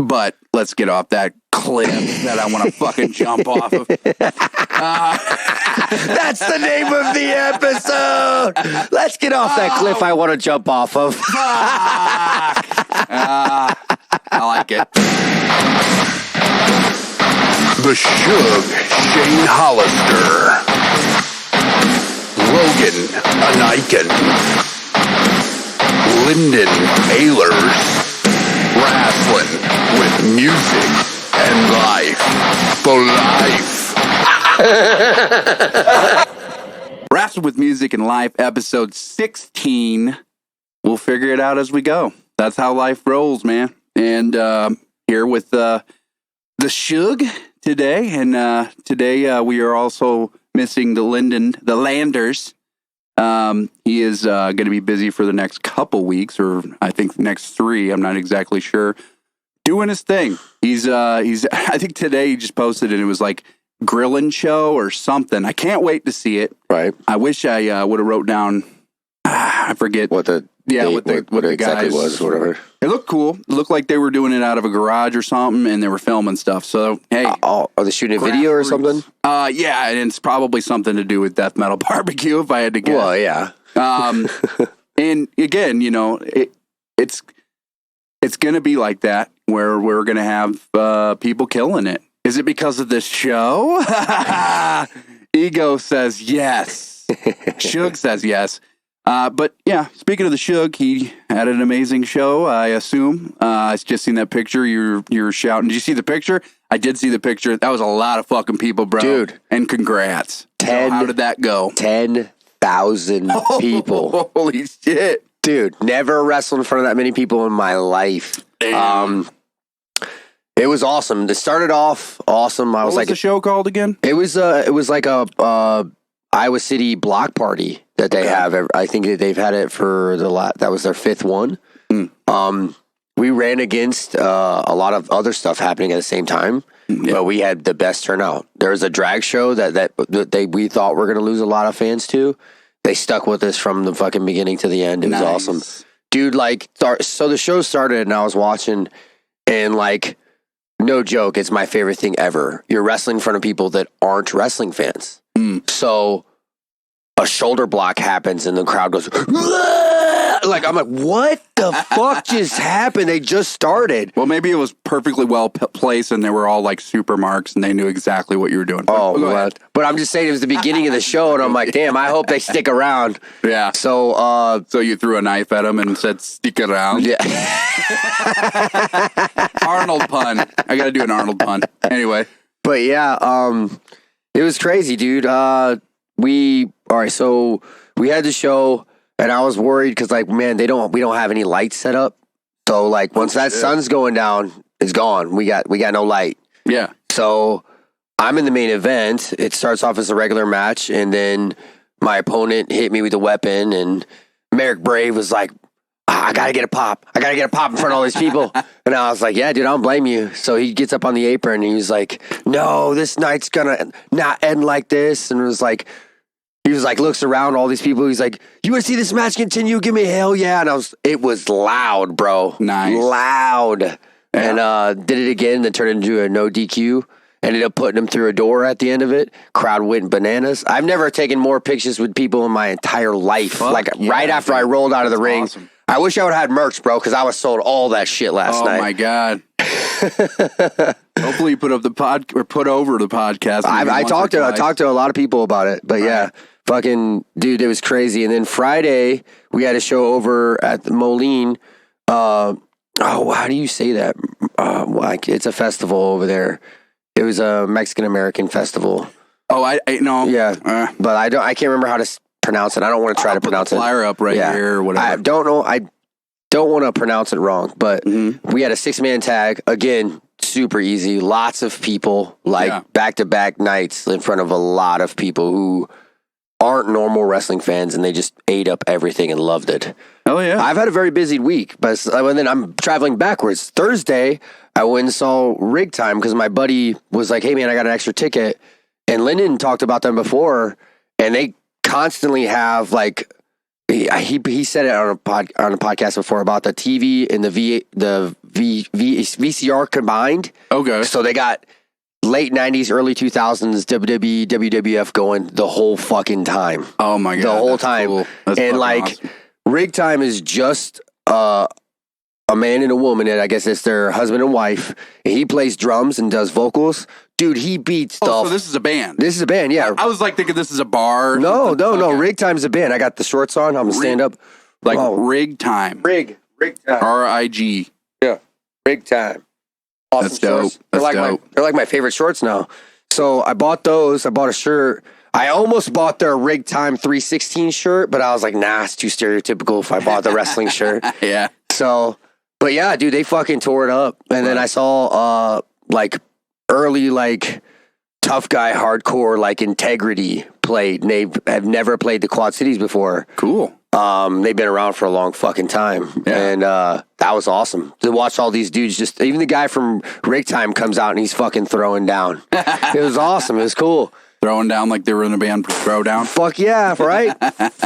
But let's get off that cliff that I want to fucking jump off of. That's the name of the episode. Let's get off that cliff I want to jump off of. I like it. The Shug, Shane Hollister. Logan, Ineichen. Lyndon, Ehlers. Wrastlin with music and life for life. Wrestling with Music and Life, episode 16. We'll figure it out as we go. That's how life rolls, man. And here with the Shug today. And today we are also missing the Lyndon, the Landers. He is going to be busy for the next couple weeks, or I think the next 3. I'm not exactly sure. Doing his thing. He's I think today he just posted it. It was like grilling show or something. I can't wait to see it. Right. I wish I would have wrote down. I forget what the what it exactly guys was, whatever. It looked cool. It looked like they were doing it out of a garage or something, and they were filming stuff. So hey, are they shooting a video or something? Yeah, and it's probably something to do with Death Metal Barbecue, if I had to guess. Well, yeah. And again, you know, it's gonna be like that, where we're gonna have people killing it. Is it because of this show? Ego says yes. Shug says yes. But yeah, speaking of the Shug, he had an amazing show, I assume. I've just seen that picture. You're shouting. Did you see the picture? I did see the picture. That was a lot of fucking people, bro. Dude. And congrats. How did that go? 10,000 people. Holy shit. Dude, never wrestled in front of that many people in my life. It was awesome. It started off awesome. What was the show called again? It was like a Iowa City block party that they have. I think they've had it for that was their 5th one. We ran against a lot of other stuff happening at the same time, but we had the best turnout. There was a drag show that we thought we're going to lose a lot of fans to. They stuck with us from the fucking beginning to the end. It was awesome. Dude, so the show started and I was watching, and like, no joke, it's my favorite thing ever. You're wrestling in front of people that aren't wrestling fans. So a shoulder block happens and the crowd goes, like, I'm like, what the fuck just happened? They just started. Well, maybe it was perfectly well placed and they were all like super marks and they knew exactly what you were doing. But I'm just saying it was the beginning of the show and I'm like, damn, I hope they stick around. Yeah. So you threw a knife at them and said, stick around. Yeah. Arnold pun. I got to do an Arnold pun. Anyway. But yeah, it was crazy, dude. So we had the show and I was worried because, like, man, we don't have any lights set up. So like once that sun's going down, it's gone. We got no light. Yeah. So I'm in the main event. It starts off as a regular match, and then my opponent hit me with a weapon, and Merrick Brave was like, I gotta get a pop. I gotta get a pop in front of all these people. And I was like, yeah, dude, I don't blame you. So he gets up on the apron and he's like, no, this night's gonna not end like this. And he was like, looks around all these people. He's like, you want to see this match continue? Give me a hell yeah. And it was loud, bro. Nice. Loud. Yeah. And did it again, then turned into a no DQ. Ended up putting him through a door at the end of it. Crowd went bananas. I've never taken more pictures with people in my entire life. Right after I rolled out of the ring. Awesome. I wish I would have had merch, bro, because I was sold all that shit last night. Oh my god! Hopefully, you put over the podcast. I talked to a lot of people about it, but yeah, fucking dude, it was crazy. And then Friday we had a show over at the Moline. How do you say that? It's a festival over there. It was a Mexican American festival. Oh, I know. Yeah, but I can't remember how to pronounce it. I don't want to try to pronounce it. Flyer up here or whatever. I don't know. I don't want to pronounce it wrong, but we had a 6-man tag. Again, super easy. Lots of people, back-to-back nights in front of a lot of people who aren't normal wrestling fans, and they just ate up everything and loved it. Oh, yeah. I've had a very busy week, but then I'm traveling backwards. Thursday, I went and saw Rig Time because my buddy was like, hey, man, I got an extra ticket. And Lyndon talked about them before, and they constantly have like he said it on a podcast before about the TV and the VCR combined. Okay. So they got late 90s, early 2000s WWE, WWF going the whole fucking time. Oh my God. The whole time. Cool. That's And like awesome. Rig Time is just a man and a woman, and I guess it's their husband and wife. And he plays drums and does vocals. Dude, he beats so this is a band. This is a band, yeah. I was like thinking this is a bar. No. Okay. Rig Time's a band. I got the shorts on. I'm gonna stand up. Like Rig Time. Rig Time. RIG. Yeah, Rig Time. Awesome That's dope. shorts. That's dope. They're like my favorite shorts now. So I bought those. I bought a shirt. I almost bought their Rig Time 316 shirt, but I was like, nah, it's too stereotypical if I bought the wrestling shirt. Yeah. So, but yeah, dude, they fucking tore it up. And then I saw like early like tough guy hardcore like Integrity played. And they have never played the Quad Cities before. Cool. They've been around for a long fucking time. Yeah. And that was awesome to watch all these dudes. Just even the guy from Rig Time comes out and he's fucking throwing down. It was awesome. It was cool. Throwing down like they were in a band Throwdown. Fuck yeah, right?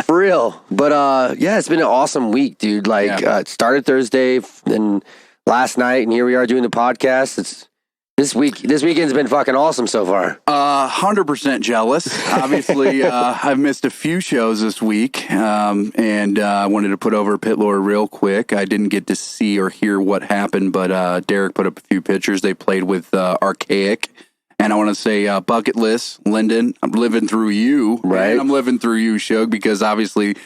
For real. But yeah, it's been an awesome week, dude. Like it started Thursday and last night, and here we are doing the podcast. It's this weekend's been fucking awesome so far. 100% jealous. Obviously, I've missed a few shows this week, and I wanted to put over Pit Lord real quick. I didn't get to see or hear what happened, but Derek put up a few pictures. They played with Archaic. And I want to say bucket list, Lyndon, I'm living through you. Right. And I'm living through you, Shug, because obviously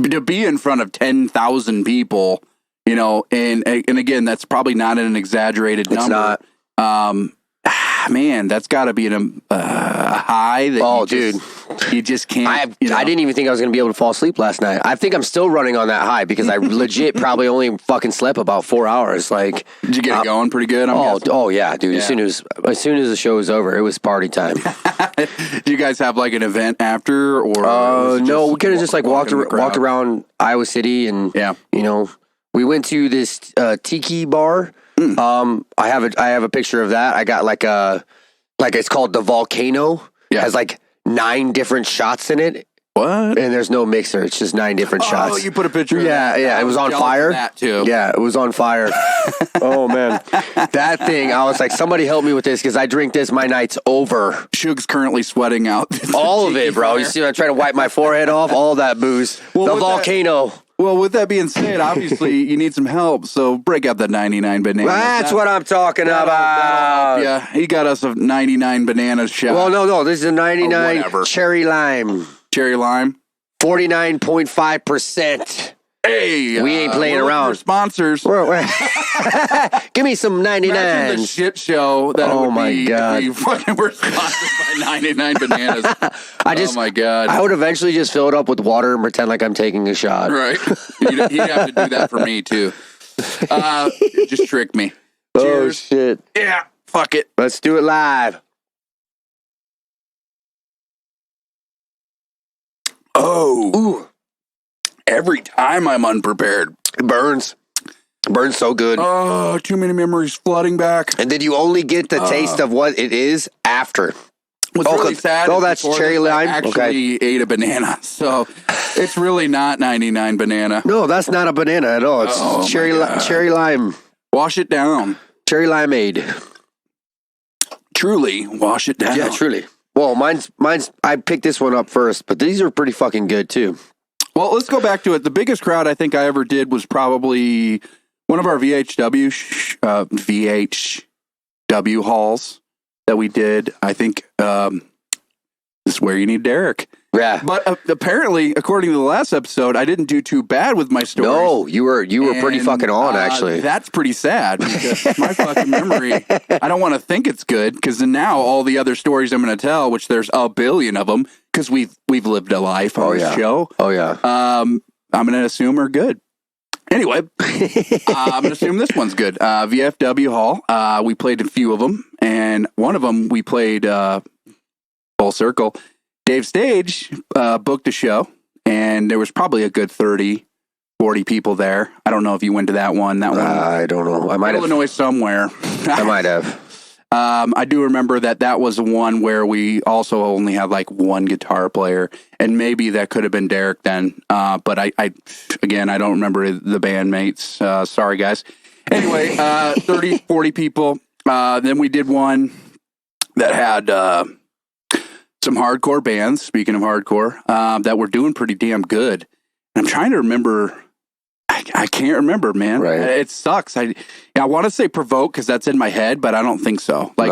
to be in front of 10,000 people, you know, and again, that's probably not an exaggerated number. It's not. Man, that's got to be a high. That you just can't. I didn't even think I was going to be able to fall asleep last night. I think I'm still running on that high because I legit probably only fucking slept about 4 hours. Like, did you get it going pretty good? Oh yeah, dude. Yeah. As soon as the show was over, it was party time. Do you guys have like an event after, or no? We could have just like walked around Iowa City, and you know, we went to this tiki bar. I have a picture of that. I got like it's called the Volcano. It has like 9 different shots in it. What? And there's no mixer. It's just 9 different shots. Oh, you put a picture of that. Yeah. It was on fire. That too. Yeah, it was on fire. Oh, man. That thing, I was like, somebody help me with this because I drink this, my night's over. Shug's currently sweating out. All of it, bro. Fire. You see, I'm trying to wipe my forehead off. All that booze. The Volcano. Well, with that being said, obviously you need some help, so break out the 99 bananas. That's what I'm talking about. Yeah, he got us a 99 banana shot. Well, no, this is a 99 cherry lime. Cherry lime? 49.5%. Hey, we ain't playing around. For sponsors. Give me some 99s. Imagine the shit show that it would my be God. if we fucking were sponsored by 99 bananas. Oh my God. I would eventually just fill it up with water and pretend like I'm taking a shot. Right. You'd have to do that for me too. Just trick me. Oh, Cheers. shit. Yeah. Fuck it. Let's do it live. Oh. Ooh. Every time I'm unprepared. It burns. It burns so good. Oh, too many memories flooding back. And then you only get the taste of what it is after. What's really sad is that's before cherry this, lime. I actually ate a banana, so it's really not 99 banana. No, that's not a banana at all. It's cherry lime. Wash it down. Cherry limeade. Truly, wash it down. Yeah, truly. Well, mine's. I picked this one up first, but these are pretty fucking good too. Well, let's go back to it. The biggest crowd I think I ever did was probably one of our VHW halls that we did. I think this is where you need Derek. Yeah. But apparently, according to the last episode, I didn't do too bad with my stories. No, you were pretty fucking on, actually. That's pretty sad because my fucking memory, I don't want to think it's good because now all the other stories I'm going to tell, which there's a billion of them because we've lived a life on this show. Oh, yeah. I'm going to assume are good. Anyway, I'm going to assume this one's good. VFW Hall, we played a few of them, and one of them we played Full Circle. Dave Stage booked a show, and there was probably a good 30, 40 people there. I don't know if you went to that one. That one, I don't know. I might have. Illinois somewhere. I might have. I do remember that was one where we also only had like one guitar player, and maybe that could have been Derek then. But I don't remember the bandmates. Sorry, guys. Anyway, 30, 40 people. Then we did one that had some hardcore bands, speaking of hardcore, that were doing pretty damn good. And I'm trying to remember. I can't remember, man. Right. It sucks. I want to say Provoke because that's in my head, but I don't think so. Like,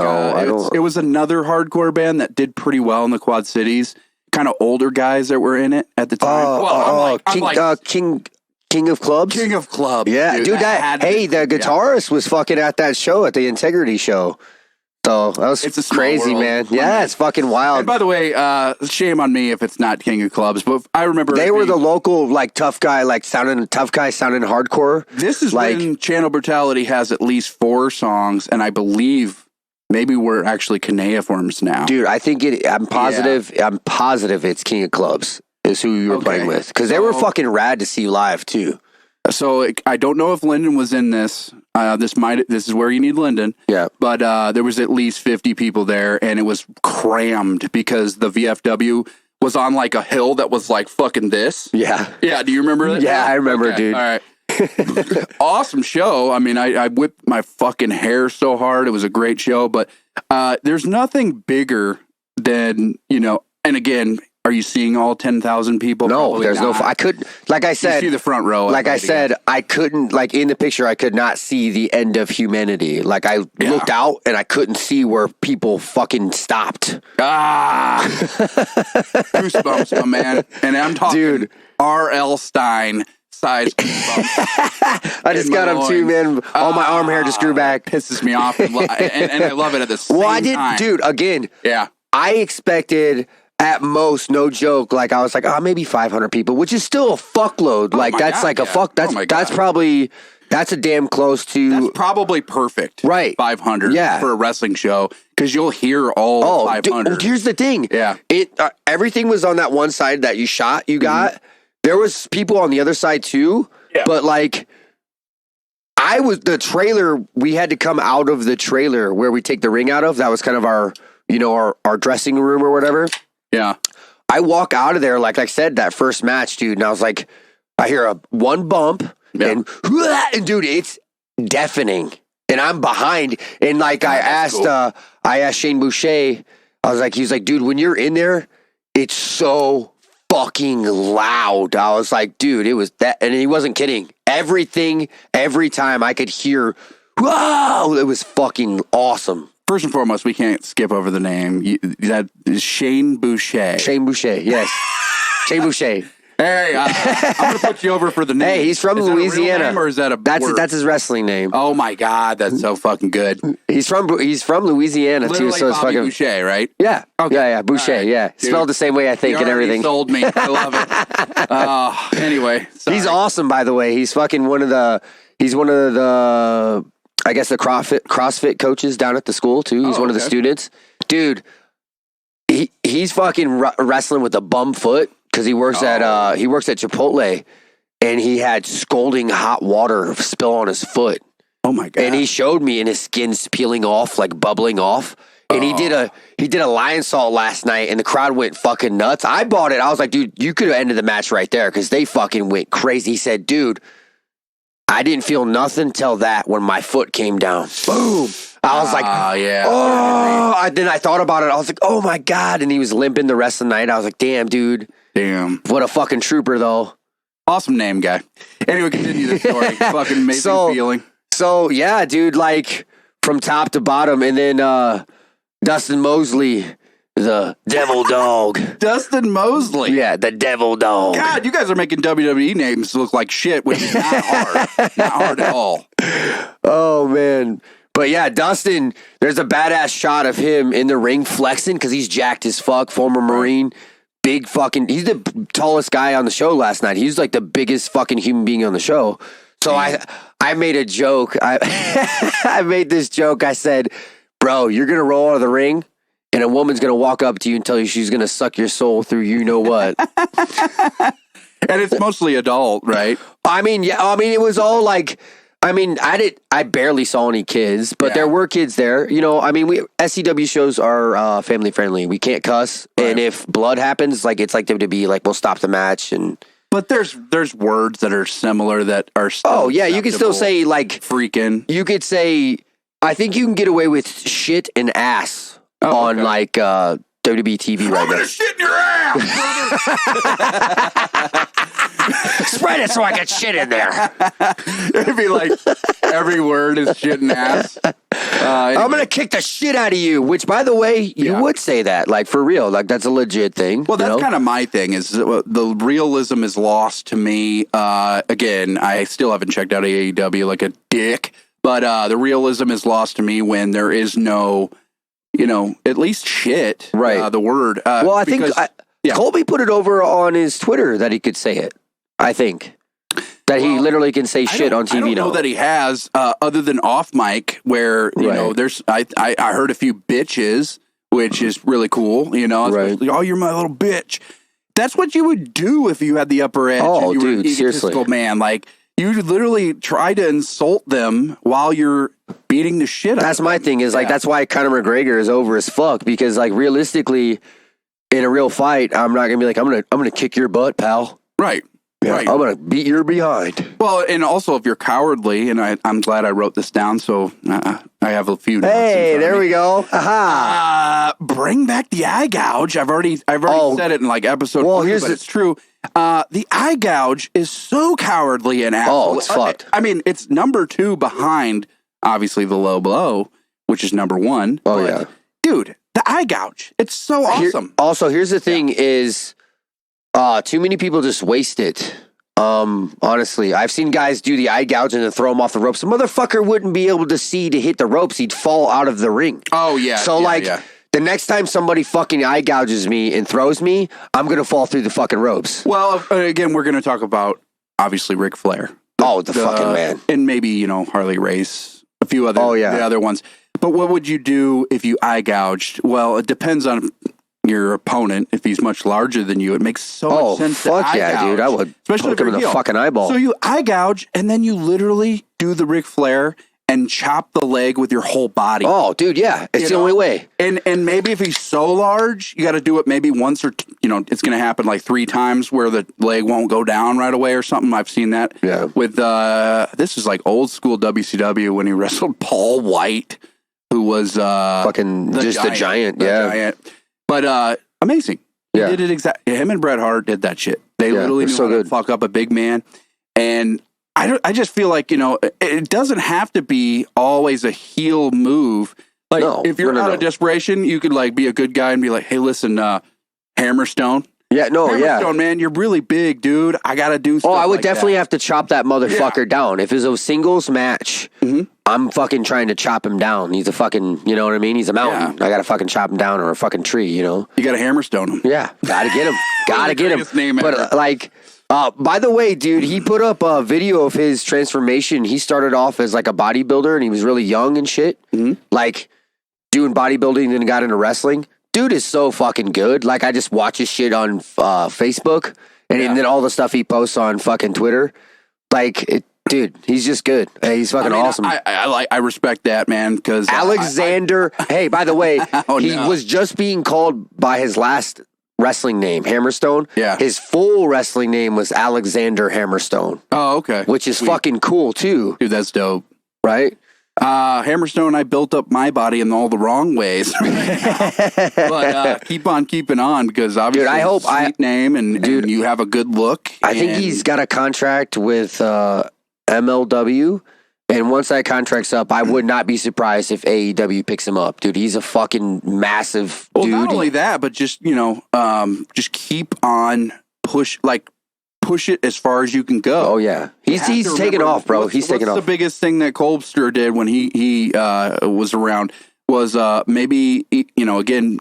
it was another hardcore band that did pretty well in the Quad Cities. Kind of older guys that were in it at the time. King of Clubs? King of Clubs. Yeah, dude, the guitarist was fucking at that show, at the Integrity show. So that was crazy, man. Yeah, it's fucking wild. And by the way, shame on me if it's not King of Clubs, but I remember they were the local like tough guy sounding hardcore. This is like when Channel Brutality has at least 4 songs, and I believe maybe we're actually cuneiforms now. Dude, I think I'm positive. Yeah. I'm positive it's King of Clubs is who you were playing with because they were fucking rad to see live too. So I don't know if Lyndon was in this. This is where you need Lyndon. Yeah. But there was at least 50 people there, and it was crammed because the VFW was on like a hill that was like fucking this. Yeah. Yeah. Do you remember that? Yeah, I remember, dude. All right. Awesome show. I mean, I whipped my fucking hair so hard. It was a great show, but there's nothing bigger than, and again, are you seeing all 10,000 people? No, Probably there's not. no. I couldn't. Like I said, you see the front row. Like I said, I couldn't. Like in the picture, I could not see the end of humanity. Like I looked out and I couldn't see where people fucking stopped. Goosebumps, my man. And I'm talking, dude, R.L. Stein size goosebumps. I just got them too, man. All my arm hair just grew back. Pisses me off, and I love it at the same time. Well, I did, dude. Again, yeah. I expected. At most, no joke, like I was like, maybe 500 people, which is still a fuckload. Like that's like a fuck. That's probably that's a damn close to. That's probably perfect, right? 500, for a wrestling show because you'll hear all 500. Dude, here's the thing, everything was on that one side that you shot. You got there was people on the other side too, but like. The trailer. We had to come out of the trailer where we take the ring out of. That was kind of our dressing room or whatever. Yeah. I walk out of there, like I said, that first match, dude, and I was like, I hear one bump, and dude, it's deafening. And I'm behind. And like I asked Shane Boucher, I was like, he's like, dude, when you're in there, it's so fucking loud. I was like, dude, it was that, and he wasn't kidding. Every time I could hear, whoa, it was fucking awesome. First and foremost, we can't skip over the name. That is Shane Boucher. Shane Boucher, yes. Shane Boucher. Hey, I'm going to put you over for the name. Hey, he's from Louisiana. Or is that a word? That's his wrestling name. Oh my God, that's so fucking good. He's from Louisiana literally too, so it's Bobby fucking Boucher, right? Yeah. Okay. Yeah, Boucher, right. yeah. Dude, spelled the same way I think and everything. Sold me. I love it. Anyway, sorry. He's awesome, by the way. He's fucking one of the I guess the CrossFit coaches down at the school too. He's one of the students. Dude, he's fucking wrestling with a bum foot because he works at Chipotle, and he had scalding hot water spill on his foot. Oh my God. And he showed me, and his skin's peeling off, like bubbling off. And he did a lion salt last night, and the crowd went fucking nuts. I bought it. I was like, dude, you could have ended the match right there because they fucking went crazy. He said, dude, I didn't feel nothing till that when my foot came down. Boom. I was like, then I thought about it. I was like, oh my God. And he was limping the rest of the night. I was like, damn, dude. Damn. What a fucking trooper, though. Awesome name, guy. Anyway, continue the story. Fucking amazing feeling. So, yeah, dude, like from top to bottom. And then Dustin Mosley, the devil dog. Dustin Mosley. Yeah, the devil dog. God, you guys are making WWE names look like shit, which is not hard. Not hard at all. Oh, man. But yeah, Dustin, there's a badass shot of him in the ring flexing because he's jacked as fuck, former Marine. Big fucking, he's the tallest guy on the show last night. He's like the biggest fucking human being on the show. So I made a joke. I made this joke. I said, bro, you're going to roll out of the ring and a woman's going to walk up to you and tell you she's going to suck your soul through you know what. And it's mostly adult, right? I mean, it was all like, I mean, I barely saw any kids, but Yeah. there were kids there. You know, I mean, SCW shows are family friendly. We can't cuss, and if blood happens, like it's like WWE, like we'll stop the match. And But there's words that are similar that are still oh yeah, you can still say like freaking. you could say. I think you can get away with shit and ass on like WWE TV right now. Shit in your ass. Spread it so I can shit in there. It'd be like every word is shit and ass. I'm gonna kick the shit out of you. Which, by the way, you would say that, like for real, like that's a legit thing. Well, that's kind of my thing. Is the realism is lost to me. Again, I still haven't checked out AEW like a dick, but the realism is lost to me when there is no, at least shit. Right. The word. Well, I think Colby put it over on his Twitter that he could say it. I think that he literally can say shit on TV I don't know now. that he has, other than off mic, where you know there's. I heard a few bitches, which is really cool. Especially, oh, you're my little bitch. That's what you would do if you had the upper edge. Oh, and you dude, were an egotistical man. Like you literally try to insult them while you're beating the shit out of them. That's my thing. Is like that's why Conor McGregor is over as fuck, because like realistically, in a real fight, I'm not gonna be like I'm gonna kick your butt, pal. Right. Yeah, Right. I'm gonna beat your behind. Well, and also if you're cowardly, and I'm glad I wrote this down, so I have a few. Hey, there we go. Aha. Bring back the eye gouge. I've already said it in like episode. Well, 2, but it's true. The eye gouge is so cowardly and Oh, it's fucked. I mean, it's number 2 behind obviously the low blow, which is number 1. Oh yeah, dude, the eye gouge. It's so awesome. Here's the thing: is too many people just waste it. Honestly, I've seen guys do the eye gouge and then throw him off the ropes. The motherfucker wouldn't be able to see to hit the ropes. He'd fall out of the ring. Oh yeah. So the next time somebody fucking eye gouges me and throws me, I'm gonna fall through the fucking ropes. Well, again, we're gonna talk about obviously Ric Flair. The fucking man, and maybe Harley Race, a few other the other ones. But what would you do if you eye gouged? Well, it depends on your opponent. If he's much larger than you, it makes so much sense. Fuck to eye yeah, gouge, dude! I would especially poke him in the fucking eyeball. So you eye gouge, and then you literally do the Ric Flair and chop the leg with your whole body. Oh, dude, yeah, it's the only way. And maybe if he's so large, you got to do it maybe once or it's going to happen like 3 times where the leg won't go down right away or something. I've seen that. Yeah. With this is like old school WCW when he wrestled Paul White, who was fucking the giant. Giant. But amazing. Yeah. He did it exactly. Him and Bret Hart did that shit. They literally knew so how to good. fuck up a big man. And I just feel like, it doesn't have to be always a heel move. Like if you're out of desperation, you could like be a good guy and be like, hey, listen, Hammerstone. Yeah, Hammerstone, man, you're really big, dude. I got to do stuff. Oh, I would like definitely that. have to chop that motherfucker down. If it's a singles match, I'm fucking trying to chop him down. He's a fucking, you know what I mean? He's a mountain. Yeah. I got to fucking chop him down, or a fucking tree, You got to Hammerstone him. Yeah, got to get him. Got to get him. Name But by the way, dude, he put up a video of his transformation. He started off as like a bodybuilder, and he was really young and shit. Like doing bodybuilding, and then got into wrestling. Dude is so fucking good. Like I just watch his shit on Facebook, and then all the stuff he posts on fucking Twitter. Dude, he's just good. Hey, he's fucking awesome. I respect that, man. Because Alexander. Hey, by the way, he was just being called by his last wrestling name, Hammerstone. Yeah. His full wrestling name was Alexander Hammerstone. Oh, okay. Which is fucking cool too. Dude, that's dope. Right? Hammerstone and I built up my body in all the wrong ways. But keep on keeping on, because obviously dude, I hope it's a sweet name and you have a good look. I think he's got a contract with MLW. And once that contract's up, I would not be surprised if AEW picks him up. Dude, he's a fucking massive dude. Well, not only that, but just, just keep on push it as far as you can go. Oh, yeah. He's taking off, bro. He's taking off. The biggest thing that Colbster did when he was around was maybe, again,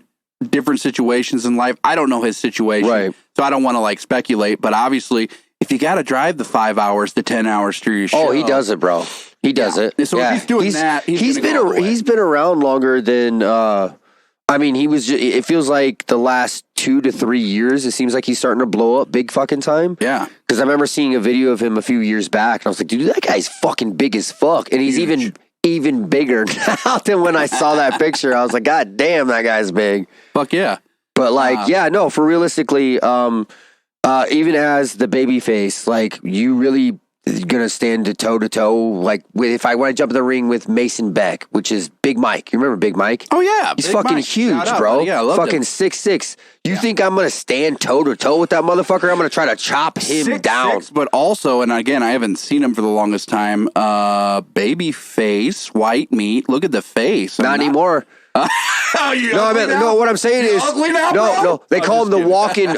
different situations in life. I don't know his situation, right, so I don't want to speculate, but obviously if you got to drive the 5 hours to 10 hours to your show. Oh, he does it, bro. He does it. So if he's doing that, he's been around longer than I I mean, it feels like the last 2 to 3 years, it seems like he's starting to blow up big fucking time. Yeah. Because I remember seeing a video of him a few years back, and I was like, dude, that guy's fucking big as fuck. And he's even bigger now than when I saw that picture. I was like, God damn, that guy's big. Fuck yeah. But like, for realistically, even as the baby face, like, you really gonna stand toe to toe, like, if I want to jump in the ring with Mason Beck, which is Big Mike. You remember Big Mike? Oh yeah, he's Big fucking Mike. huge, Shout bro. out, yeah, I love fucking him. 6'6". You think I'm gonna stand toe to toe with that motherfucker? I'm gonna try to chop him down. 6'6", but also, and again, I haven't seen him for the longest time. Baby face, white meat. Look at the face. Not anymore. Oh, No, what I'm saying is, ugly now, no. They call him the walking,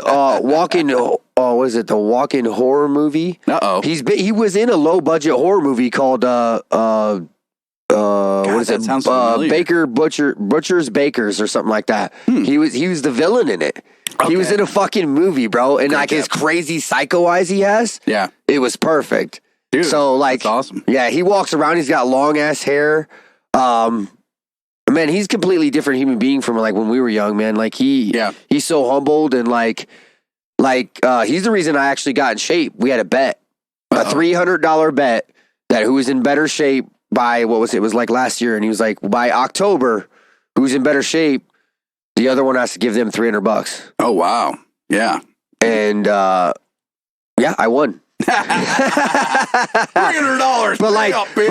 what is it? The walking horror movie. He was in a low budget horror movie called what is it? Sounds familiar. Butcher's Bakers or something like that. He was the villain in it. Okay. He was in a fucking movie, bro, and like his crazy psycho eyes he has. Yeah, it was perfect. Dude, so like, that's awesome. Yeah, he walks around. He's got long ass hair. Man, he's a completely different human being from like when we were young, man. Like he's so humbled and like he's the reason I actually got in shape. We had a bet, a $300 bet that who was in better shape by what was it? It was like last year, and he was like, by October, who's in better shape, the other one has to give them $300. Oh wow, yeah, and I won. $300. But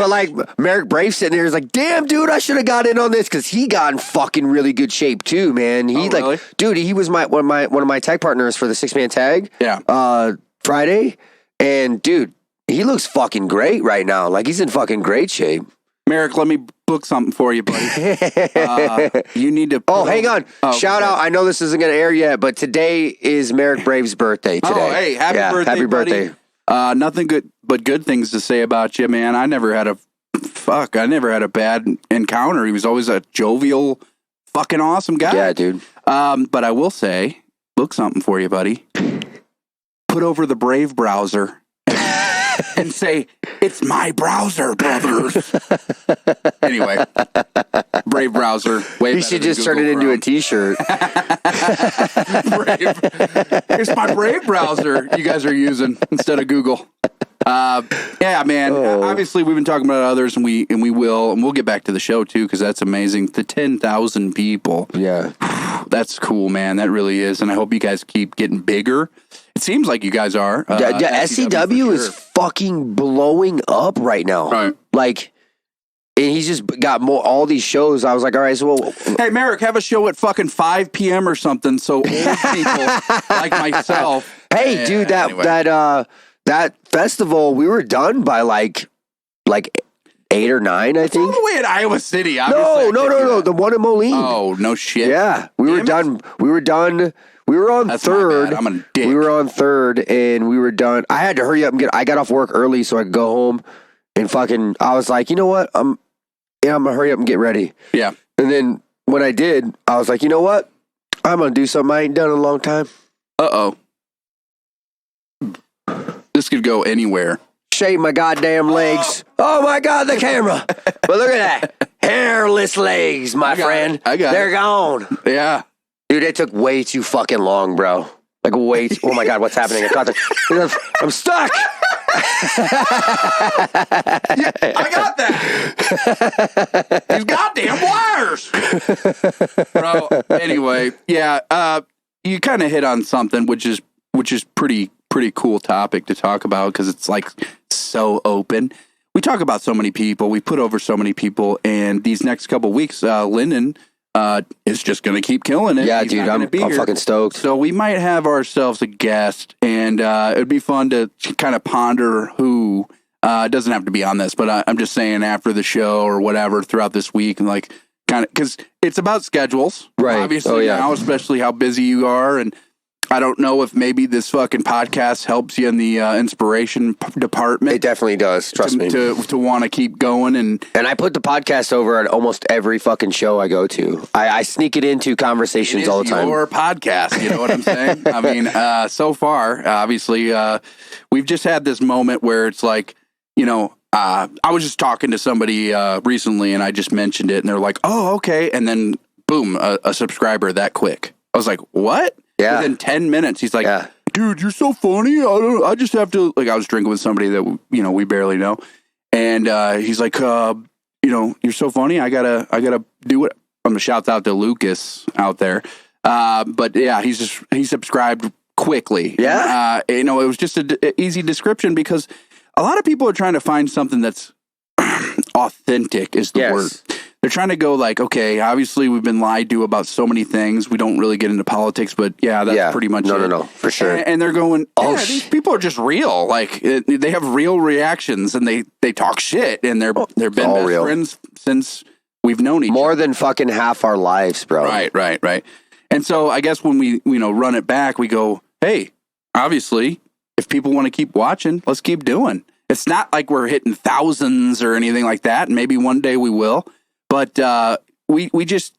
like Merrick Brave sitting there is like, damn, dude, I should have got in on this because he got in fucking really good shape too, man. He really? Dude, he was one of my tag partners for the 6-man tag. Yeah. Friday, and dude, he looks fucking great right now. Like he's in fucking great shape. Merrick, let me book something for you, buddy. You need to. Hang on. Shout out. I know this isn't going to air yet, but today is Merrick Brave's birthday today. Oh, hey, happy birthday. Happy birthday. Buddy. Nothing but good things to say about you, man. I never had a bad encounter. He was always a jovial, fucking awesome guy. Yeah, dude. But I will say, book something for you, buddy. Put over the Brave browser and say, it's my browser, brothers. Anyway, Brave browser. You should just turn it into a t-shirt. It's my Brave browser you guys are using instead of Google. Yeah, man. Obviously, we've been talking about others, and we'll get back to the show too, because that's amazing. The 10,000 people. Yeah, that's cool, man. That really is, and I hope you guys keep getting bigger. It seems like you guys are. SCW is fucking blowing up right now. Right. Like, and he's just got all these shows. I was like, all right, so hey, Merrick, have a show at fucking 5 p.m. or something, so old people like myself. Hey, dude, that festival, we were done by like 8 or 9, I think. All the way at Iowa City. No. The one in Moline. Oh, no shit. Yeah, we were done. We were on That's third. I'm a dick. We were on third, and we were done. I had to hurry up and I got off work early so I could go home, and fucking, I was like, you know what? I'm gonna hurry up and get ready. Yeah. And then when I did, I was like, you know what? I'm gonna do something I ain't done in a long time. This could go anywhere. Shave my goddamn legs. Oh my God, the camera. But look at that. Hairless legs, my friend. They're gone. Yeah. Dude, it took way too fucking long, bro. Like way too, oh my God, what's happening? I'm stuck. Yeah, I got that. These goddamn wires. Bro, anyway, yeah, you kind of hit on something which is pretty cool topic to talk about, because it's like so open. We talk about so many people, we put over so many people, and these next couple weeks, Lyndon is just going to keep killing it. Yeah, dude, I'm fucking stoked. So we might have ourselves a guest, and it'd be fun to kind of ponder who. It doesn't have to be on this, but I'm just saying after the show or whatever throughout this week, and like kind of, because it's about schedules, right? Obviously, now, especially how busy you are, and I don't know if maybe this fucking podcast helps you in the inspiration department. It definitely does. Trust me. To want to keep going. And I put the podcast over at almost every fucking show I go to. I sneak it into conversations all the time. Your podcast, you know what I'm saying? I mean, so far, obviously, we've just had this moment where it's like, you know, I was just talking to somebody recently, and I just mentioned it, and they're like, oh, okay. And then boom, a subscriber that quick. I was like, what? Yeah. Within 10 minutes, he's like, Yeah. dude, you're so funny. I just have to, like, I was drinking with somebody that, we barely know. And he's like, you're so funny. I gotta do it. I'm gonna shout out to Lucas out there. But yeah, he subscribed quickly. Yeah. It was just an easy description because a lot of people are trying to find something that's authentic is the word. They're trying to go like, okay, obviously we've been lied to about so many things. We don't really get into politics, but that's pretty much it. No, for sure. And they're going, these people are just real. Like they have real reactions and they talk shit and they've been best real. friends since we've known each other. More than fucking half our lives, bro. Right. And so I guess when we, run it back, we go, hey, obviously, if people want to keep watching, let's keep doing. It's not like we're hitting thousands or anything like that. And maybe one day we will. But we just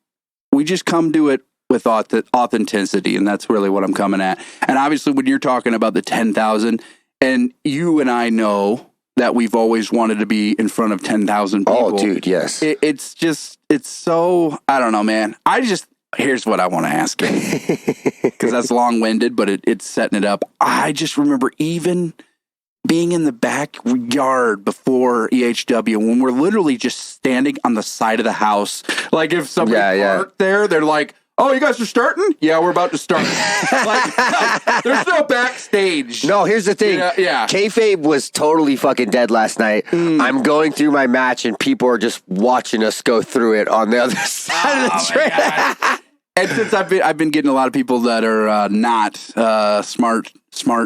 come to it with authenticity, and that's really what I'm coming at. And obviously, when you're talking about the 10,000, and you and I know that we've always wanted to be in front of 10,000 people. Oh, dude, yes. It's so, I don't know, man. Here's what I want to ask you, because that's long-winded, but it's setting it up. I just remember even being in the backyard before EHW, when we're literally just standing on the side of the house. Like if somebody parked there, they're like, oh, you guys are starting? Yeah, we're about to start. There's no backstage. No, here's the thing. Yeah. Kayfabe was totally fucking dead last night. I'm going through my match and people are just watching us go through it on the other side of the train. And since I've been getting a lot of people that are not smart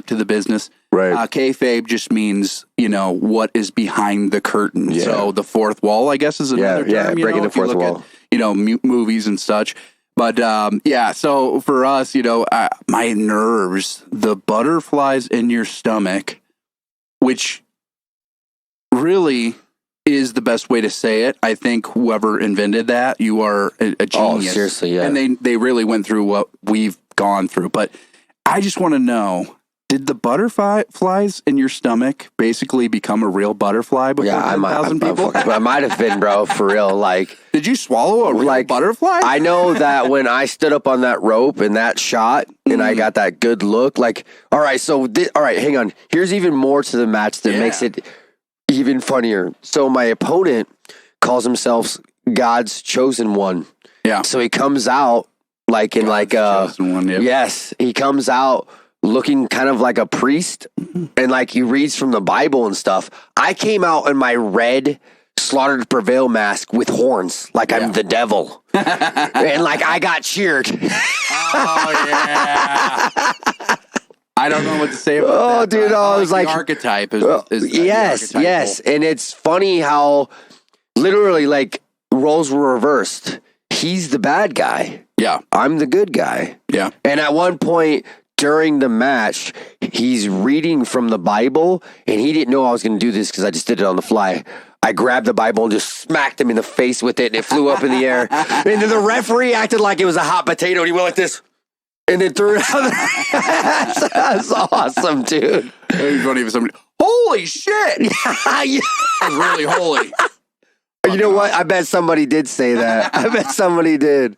to the business. Right. Kayfabe just means, what is behind the curtain. Yeah. So the fourth wall, I guess, is another term. Yeah, breaking the fourth wall. At, movies and such. But, so for us, my nerves, the butterflies in your stomach, which really is the best way to say it. I think whoever invented that, you are a genius. Oh, seriously, yeah. And they really went through what we've gone through. But I just want to know, did the butterflies in your stomach basically become a real butterfly before 10,000 people? I might have been, bro, for real. Like, did you swallow a real butterfly? I know that when I stood up on that rope and that shot and I got that good look, like, all right, hang on. Here's even more to the match that makes it even funnier. So my opponent calls himself God's chosen one. Yeah. So he comes out like in chosen one, yes, he comes out looking kind of like a priest and like he reads from the Bible and stuff. I came out in my red Slaughter to Prevail mask with horns, like I'm the devil. And like I got cheered. Oh, yeah. I don't know what to say about that. Dude, I was like, the archetype is yes. And it's funny how literally like roles were reversed. He's the bad guy. Yeah. I'm the good guy. Yeah. And at one point during the match, he's reading from the Bible and he didn't know I was going to do this because I just did it on the fly. I grabbed the Bible and just smacked him in the face with it and it flew up in the air. And then the referee acted like it was a hot potato and he went like this. And then threw it out. That's awesome, dude. It'd be funny if somebody, holy shit! It was really holy. You know what? I bet somebody did say that. I bet somebody did.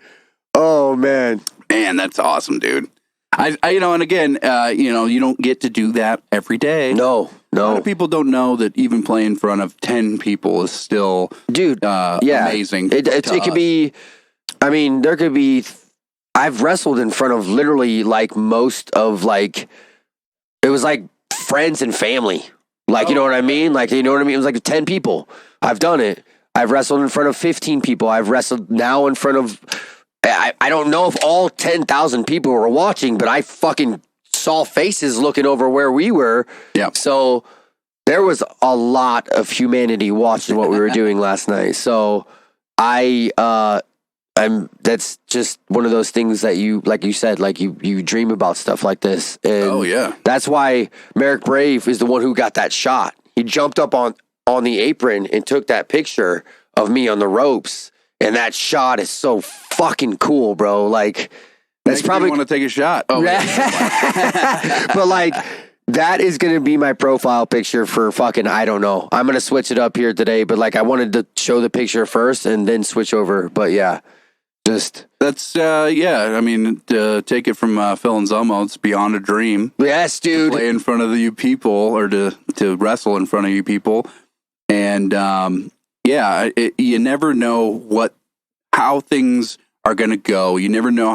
Oh man, that's awesome, dude. I and again, you don't get to do that every day. No. A lot of people don't know that even playing in front of 10 people is still, dude, amazing. It could be. I mean, there could be. I've wrestled in front of literally like most of like, it was like friends and family. Like, you know what I mean? Like, you know what I mean? It was like 10 people. I've done it. I've wrestled in front of 15 people. I've wrestled now in front of, I don't know if all 10,000 people were watching, but I fucking saw faces looking over where we were. Yeah. So there was a lot of humanity watching what we were doing last night. So that's just one of those things that you, like you said, like you dream about stuff like this. And that's why Merrick Brave is the one who got that shot. He jumped up on the apron and took that picture of me on the ropes. And that shot is so fucking cool, bro. Like, that's probably want to take a shot. Oh, but like, that is going to be my profile picture for fucking, I don't know. I'm going to switch it up here today, but like, I wanted to show the picture first and then switch over. But yeah. That's yeah. I mean, to take it from Phil and Zelmo, it's beyond a dream. Yes, dude. To play in front of you people, or to wrestle in front of you people, and you never know how things are going to go. You never know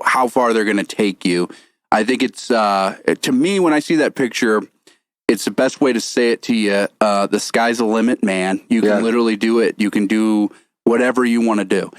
how far they're going to take you. I think it's to me, when I see that picture, it's the best way to say it to you. The sky's the limit, man. You can literally do it. You can do whatever you want to do.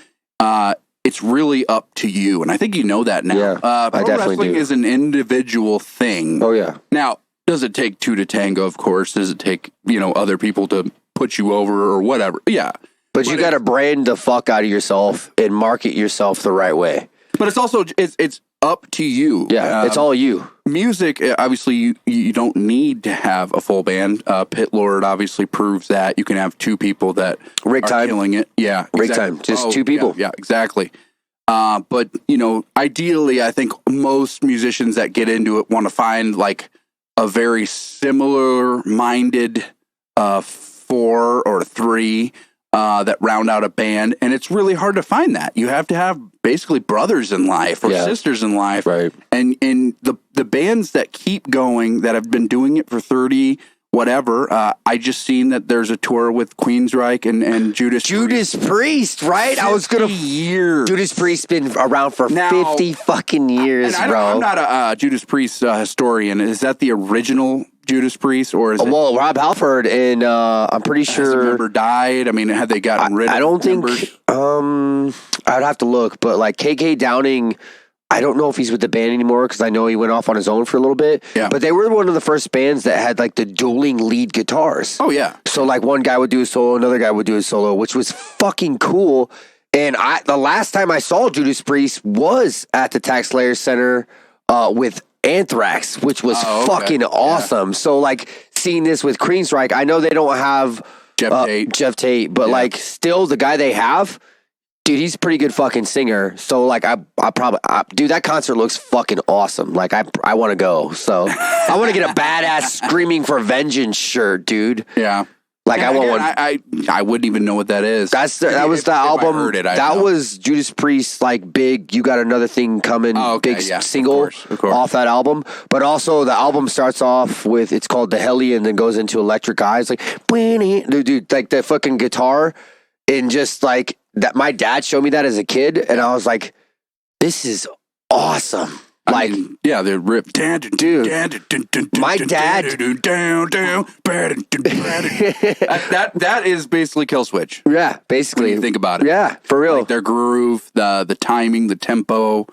It's really up to you, and I think you know that now. Yeah, pro wrestling is an individual thing. Oh yeah. Now, does it take two to tango? Of course. Does it take other people to put you over or whatever? Yeah. But you got to brand the fuck out of yourself and market yourself the right way. But it's also it's up to you. Yeah, it's all you. Music, obviously, you don't need to have a full band. Pit Lord obviously proves that. You can have two people that are killing it. Yeah, Rig time, just two people. Yeah, exactly. But, ideally, I think most musicians that get into it want to find, like, a very similar-minded 4 or 3 that round out a band, and it's really hard to find that. You have to have basically brothers in life or sisters in life, right? And the bands that keep going, that have been doing it for 30 whatever. I just seen that there's a tour with Queensryche and Judas Priest, right? I was gonna years. Judas Priest's been around for 50 fucking years, bro. I'm not a Judas Priest historian. Is that the original Judas Priest, or is it? Well, Rob Halford and I'm pretty sure. Has a member died? I mean, had they gotten rid of? I don't members? think. I'd have to look, but like KK Downing, I don't know if he's with the band anymore because I know he went off on his own for a little bit. Yeah. But they were one of the first bands that had like the dueling lead guitars. Oh yeah. So like one guy would do a solo, another guy would do a solo, which was fucking cool. And the last time I saw Judas Priest was at the Tax Slayer Center with Anthrax, which was fucking awesome. Yeah. So like seeing this with Queensryche, I know they don't have Jeff Tate, but like still the guy they have, dude, he's a pretty good fucking singer. So like I probably dude, that concert looks fucking awesome. Like I want to go. So I want to get a badass Screaming for Vengeance shirt, dude. Yeah. Like I want one. I wouldn't even know what that is. That was the album. That was Judas Priest's like big. You got another thing coming. Big single of course. Off that album. But also the album starts off with it's called The Hellion, and then goes into Electric Eyes. Like dude, like the fucking guitar and just like that. My dad showed me that as a kid, and I was like, this is awesome. Like, they're ripped. Dude, my dad. That is basically Kill Switch. Yeah, basically. When you think about it. Yeah, for real. Like their groove, the timing, the tempo,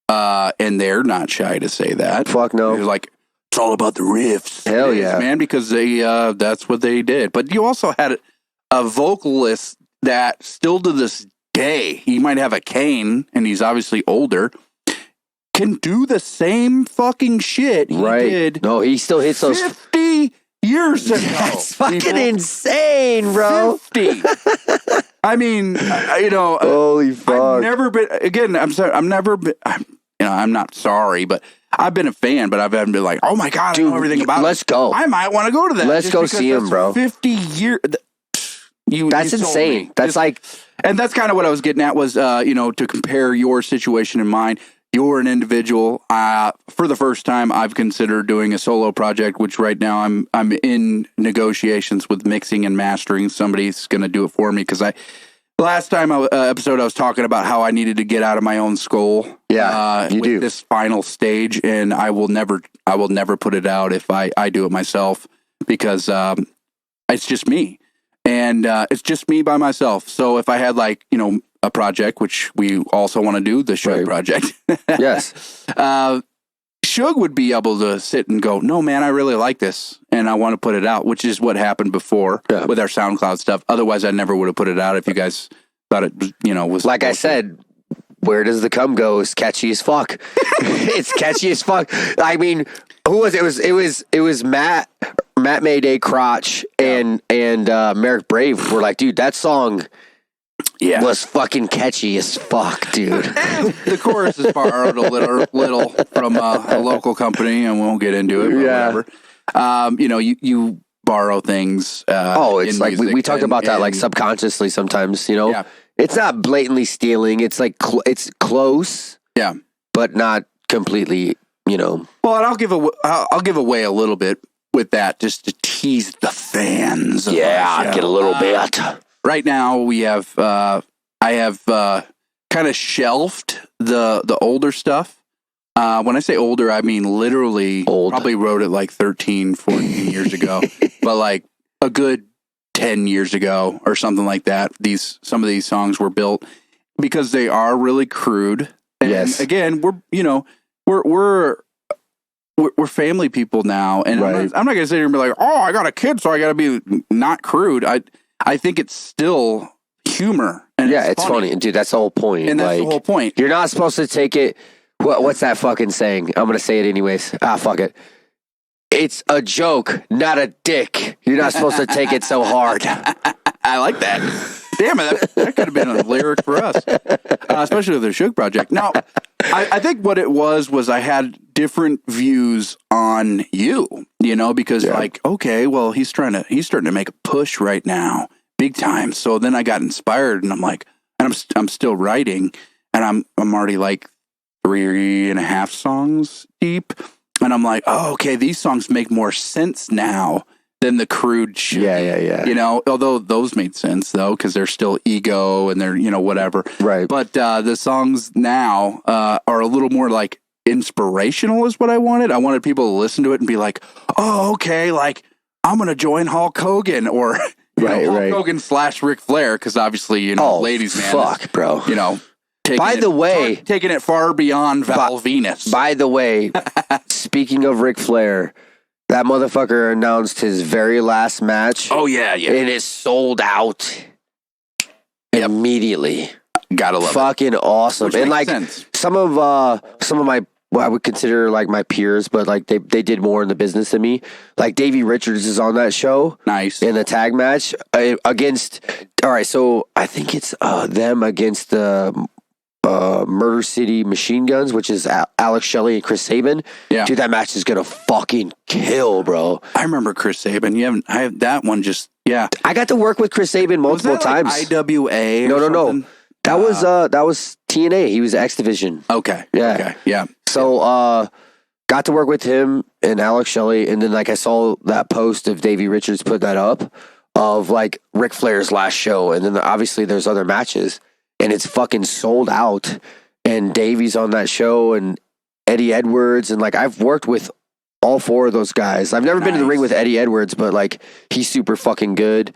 and they're not shy to say that. Fuck no. They're like, it's all about the riffs. Hell yeah, man, because they that's what they did. But you also had a vocalist that still to this day, he might have a cane, and he's obviously older, can do the same fucking shit he did. No, he still hits those 50 years ago. That's fucking insane, bro. 50. I mean, holy fuck. I've never been. Again, I'm sorry. I'm not sorry, but I've been a fan. But I've been like, oh my god, dude, I know everything about. Let's go. I might want to go to that. Let's go see him, bro. 50 years. That's insane. That's like, and that's kind of what I was getting at was, to compare your situation and mine. You're an individual. For the first time, I've considered doing a solo project, which right now I'm in negotiations with mixing and mastering. Somebody's going to do it for me because last time episode I was talking about how I needed to get out of my own skull. Yeah, you do this final stage, and I will never put it out if I do it myself because it's just me, and it's just me by myself. So if I had a project, which we also want to do, the Shug project. Yes. Shug would be able to sit and go, no, man, I really like this, and I want to put it out, which is what happened before with our SoundCloud stuff. Otherwise, I never would have put it out if you guys thought it, was... Like I said, where does the cum go is catchy as fuck. It's catchy as fuck. I mean, who was it? It was Matt Mayday, Crotch, and Merrick Brave were like, dude, that song... Yeah, was fucking catchy as fuck, dude. The chorus is borrowed a little from a local company, and we won't get into it. But whatever. You borrow things. It's like we talked about that like subconsciously sometimes. It's not blatantly stealing. It's like it's close. Yeah, but not completely. You know. Well, and I'll give away a little bit with that just to tease the fans. Yeah, get a little bit. Right now we have I have kind of shelved the older stuff. When I say older, I mean literally old. Probably wrote it like 13, 14 years ago, but like a good 10 years ago or something like that. Some of these songs were built because they are really crude. And yes. Again, we're family people now, and right. I'm not gonna sit here and be like, oh, I got a kid, so I got to be not crude. I think it's still humor, and it's funny, and dude, that's the whole point. And that's the whole point. You're not supposed to take it. What's that fucking saying? I'm gonna say it anyways. Fuck it. It's a joke, not a dick. You're not supposed to take it so hard. I like that. Damn it, that could have been a lyric for us, especially with the Shug project. Now, I think what it was I had different views on you, because like, okay, well, he's starting to make a push right now, big time. So then I got inspired, and I'm like, and I'm still writing, and I'm already like 3.5 songs deep, and I'm like, oh, okay, these songs make more sense now than the crude shit. Yeah. Although those made sense though, because they're still ego and they're, whatever. Right. But the songs now are a little more like inspirational is what I wanted. I wanted people to listen to it and be like, oh, okay, like I'm going to join Hulk Hogan or Hulk Hogan / Ric Flair. Cause obviously, ladies, man. Fuck, bro. Taking it far beyond Val Venus. By the way, speaking of Ric Flair, that motherfucker announced his very last match. Oh, yeah. And it is sold out immediately. Gotta love it. Fucking awesome. Which and makes like sense. some of my, what I would consider like my peers, but like they did more in the business than me. Like Davey Richards is on that show. Nice. In the tag match against, all right, so I think it's them against the Murder City Machine Guns, which is Alex Shelley and Chris Sabin. Yeah. Dude, that match is gonna fucking kill, bro. I remember Chris Sabin. I have that one just, yeah. I got to work with Chris Sabin multiple times. Like IWA? No. That was TNA. He was X Division. Okay. Yeah. Okay. Yeah. So, got to work with him and Alex Shelley, and then like I saw that post of Davey Richards put that up of like Ric Flair's last show, and then obviously there's other matches. And it's fucking sold out. And Davey's on that show, and Eddie Edwards. And like, I've worked with all 4 of those guys. I've never been to the ring with Eddie Edwards, but like, he's super fucking good.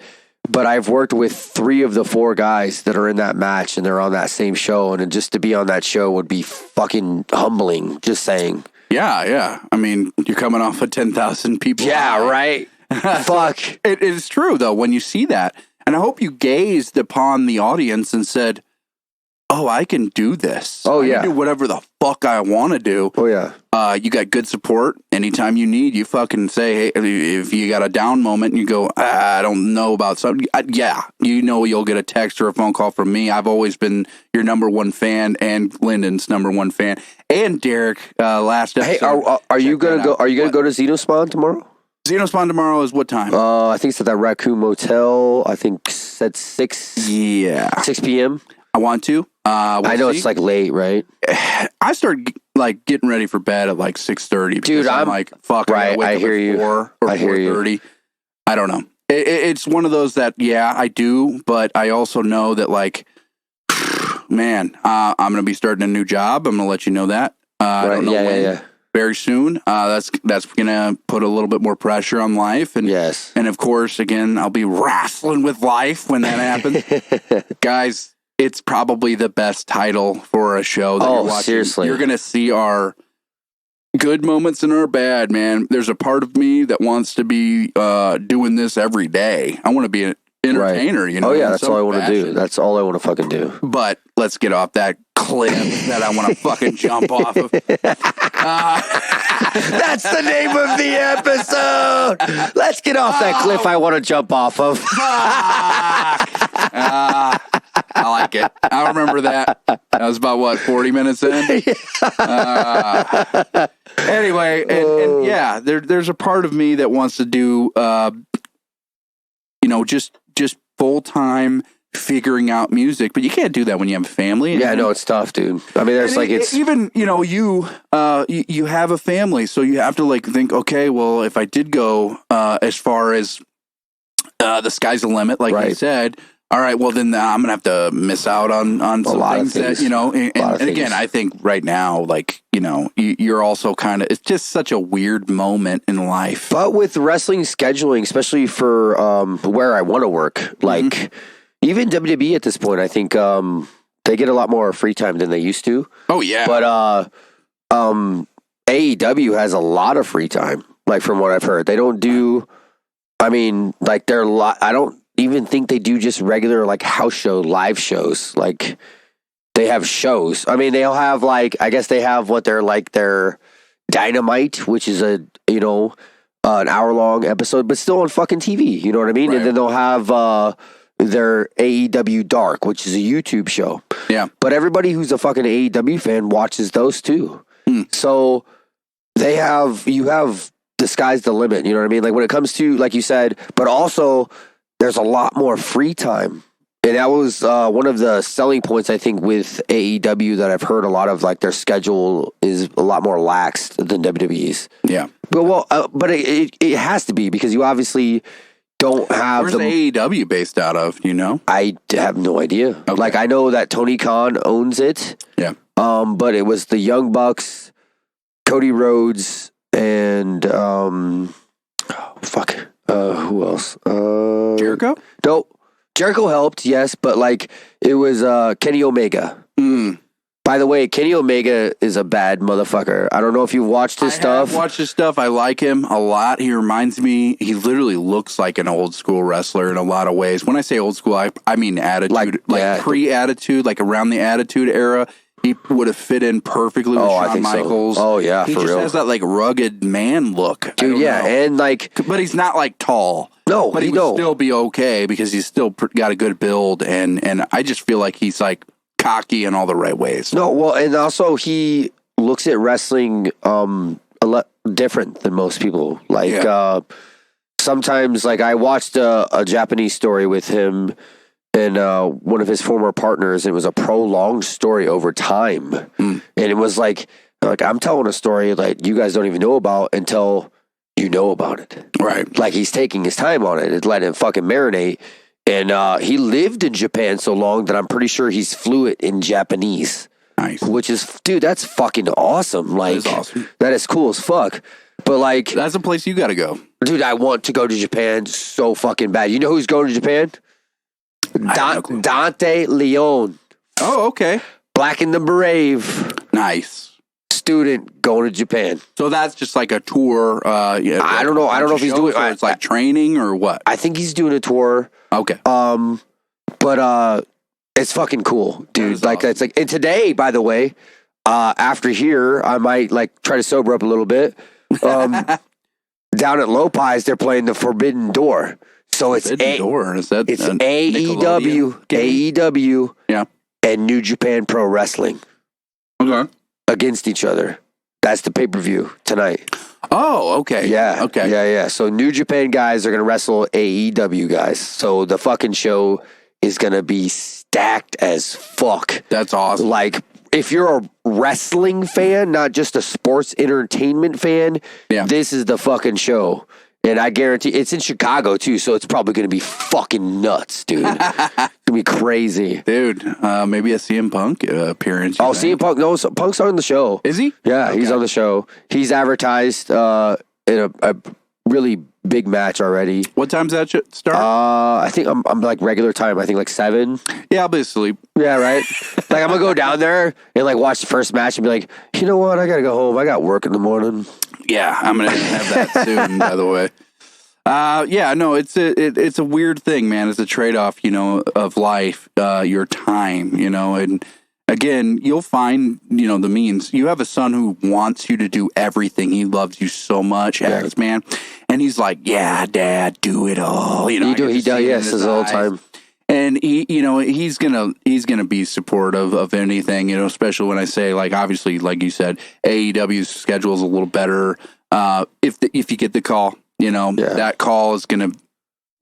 But I've worked with 3 of the 4 guys that are in that match, and they're on that same show. And just to be on that show would be fucking humbling, just saying. Yeah. I mean, you're coming off of 10,000 people. Yeah, right? Fuck. It is true, though, when you see that. And I hope you gazed upon the audience and said, oh, I can do this. Oh, yeah. I can do whatever the fuck I want to do. Oh, yeah. You got good support. Anytime you need, you fucking say, hey, if you got a down moment and you go, I don't know about something. You'll get a text or a phone call from me. I've always been your number 1 fan and Lyndon's number 1 fan. And Derek, last episode. Hey, are you going to go? Are you going to go to Xenospawn tomorrow? Xenospawn tomorrow is what time? I think it's at that Raccoon Motel. I think it's at 6. Yeah. 6 p.m. I want to. I know it's like late, right? I start like getting ready for bed at like 6:30. Dude, I'm like, fuck. Right, I hear you. 4 or 4:30. I don't know. It's one of those that I do, but I also know that like, man, I'm gonna be starting a new job. I'm gonna let you know that. I don't know when. Yeah. Very soon. That's gonna put a little bit more pressure on life, and yes, and of course, again, I'll be wrestling with life when that happens, guys. It's probably the best title for a show that you're watching. Seriously. You're going to see our good moments and our bad, man. There's a part of me that wants to be doing this every day. I want to be an entertainer, Oh, yeah, that's all I want to do. That's all I want to fucking do. But let's get off that cliff that I want to fucking jump off of. That's the name of the episode. Let's get off that cliff I want to jump off of. I like it. I remember that. That was about 40 minutes in? Anyway, and yeah, there's a part of me that wants to do, just full-time figuring out music, but you can't do that when you have a family. Yeah, no, it's tough, dude. I mean, there's like it's even you have a family, so you have to like think, okay, well, if I did go as far as the sky's the limit, like you said. All right, well then I'm gonna have to miss out on some things that and again, I think right now, like you're also kind of it's just such a weird moment in life. But with wrestling scheduling, especially for where I want to work, like even WWE at this point, I think they get a lot more free time than they used to. Oh yeah, but AEW has a lot of free time. Like from what I've heard, they don't do. I mean, like they're I don't even think they do just regular like house show live shows. Like they have shows. I mean, they'll have like I guess they have what they're like their Dynamite, which is a an hour-long episode, but still on fucking TV. You know what I mean? Right. And then they'll have their AEW Dark, which is a YouTube show. Yeah. But everybody who's a fucking AEW fan watches those too. So you have the sky's the limit. You know what I mean? Like when it comes to, like you said, but also there's a lot more free time. And that was one of the selling points, I think, with AEW that I've heard a lot of, like their schedule is a lot more laxed than WWE's. Yeah. But it has to be because you obviously don't have Where's AEW based out of, I have no idea. Okay. Like I know that Tony Khan owns it. Yeah. But it was the Young Bucks, Cody Rhodes, and who else? Jericho? No, Jericho helped, yes, but like it was Kenny Omega. By the way, Kenny Omega is a bad motherfucker. I don't know if you've watched his stuff. I've watched his stuff. I like him a lot. He reminds me, he literally looks like an old school wrestler in a lot of ways. When I say old school, I mean attitude, like pre-attitude, like around the attitude era. He would have fit in perfectly with Shawn Michaels. So. Oh, yeah, he for just real. has that like rugged man look. Dude, yeah, and like... But he's not like tall. No, but he would still be okay because he's still got a good build. And I just feel like he's like cocky in all the right ways. No, well, and also he looks at wrestling a lot different than most people. Like sometimes, like I watched a Japanese story with him and one of his former partners. It was a prolonged story over time, and it was like I'm telling a story like you guys don't even know about until you know about it. Right? Like he's taking his time on it. It's letting it fucking marinate. And he lived in Japan so long that I'm pretty sure he's fluent in Japanese. Nice. Which is, dude, that's fucking awesome. Like, that is awesome. That is cool as fuck. But like, that's a place you got to go, dude. I want to go to Japan so fucking bad. You know who's going to Japan? Dante Leon. Oh, okay. Black and the Brave. Nice. Student going to Japan. So that's just like a tour. I don't know. I don't know if he's doing. It's like training or what. I think he's doing a tour. Okay. But it's fucking cool, dude. Like awesome. It's like, and today, by the way, after here, I might like try to sober up a little bit. Down at Lopez, they're playing the Forbidden Door. So it's Door. Is that it's AEW, yeah, and New Japan Pro Wrestling. Okay. Against each other. That's the pay-per-view tonight. Oh, okay. Yeah. Okay. Yeah. So New Japan guys are going to wrestle AEW guys. So the fucking show is going to be stacked as fuck. That's awesome. Like, if you're a wrestling fan, not just a sports entertainment fan, this is the fucking show. And I guarantee it's in Chicago too, so it's probably going to be fucking nuts, dude. It's going to be crazy. Dude, maybe a CM Punk appearance. Oh, CM Punk, no, Punk's on the show. Is he? Yeah, okay. He's on the show. He's advertised in a really big match already. What time's that start? I think I'm like regular time. I think like 7. Yeah, I'll be asleep. Yeah, right? Like I'm going to go down there and like watch the first match and be like, you know what? I got to go home. I got work in the morning. Yeah, I'm gonna have that soon. By the way, yeah, no, it's a weird thing, man. It's a trade off, of life, your time, and again, you'll find, the means. You have a son who wants you to do everything. He loves you so much, Alex, man, and he's like, yeah, Dad, do it all. He does, yes, his whole time. And he's gonna be supportive of anything, especially when I say, like, obviously, like you said, AEW's schedule is a little better. If you get the call, that call is gonna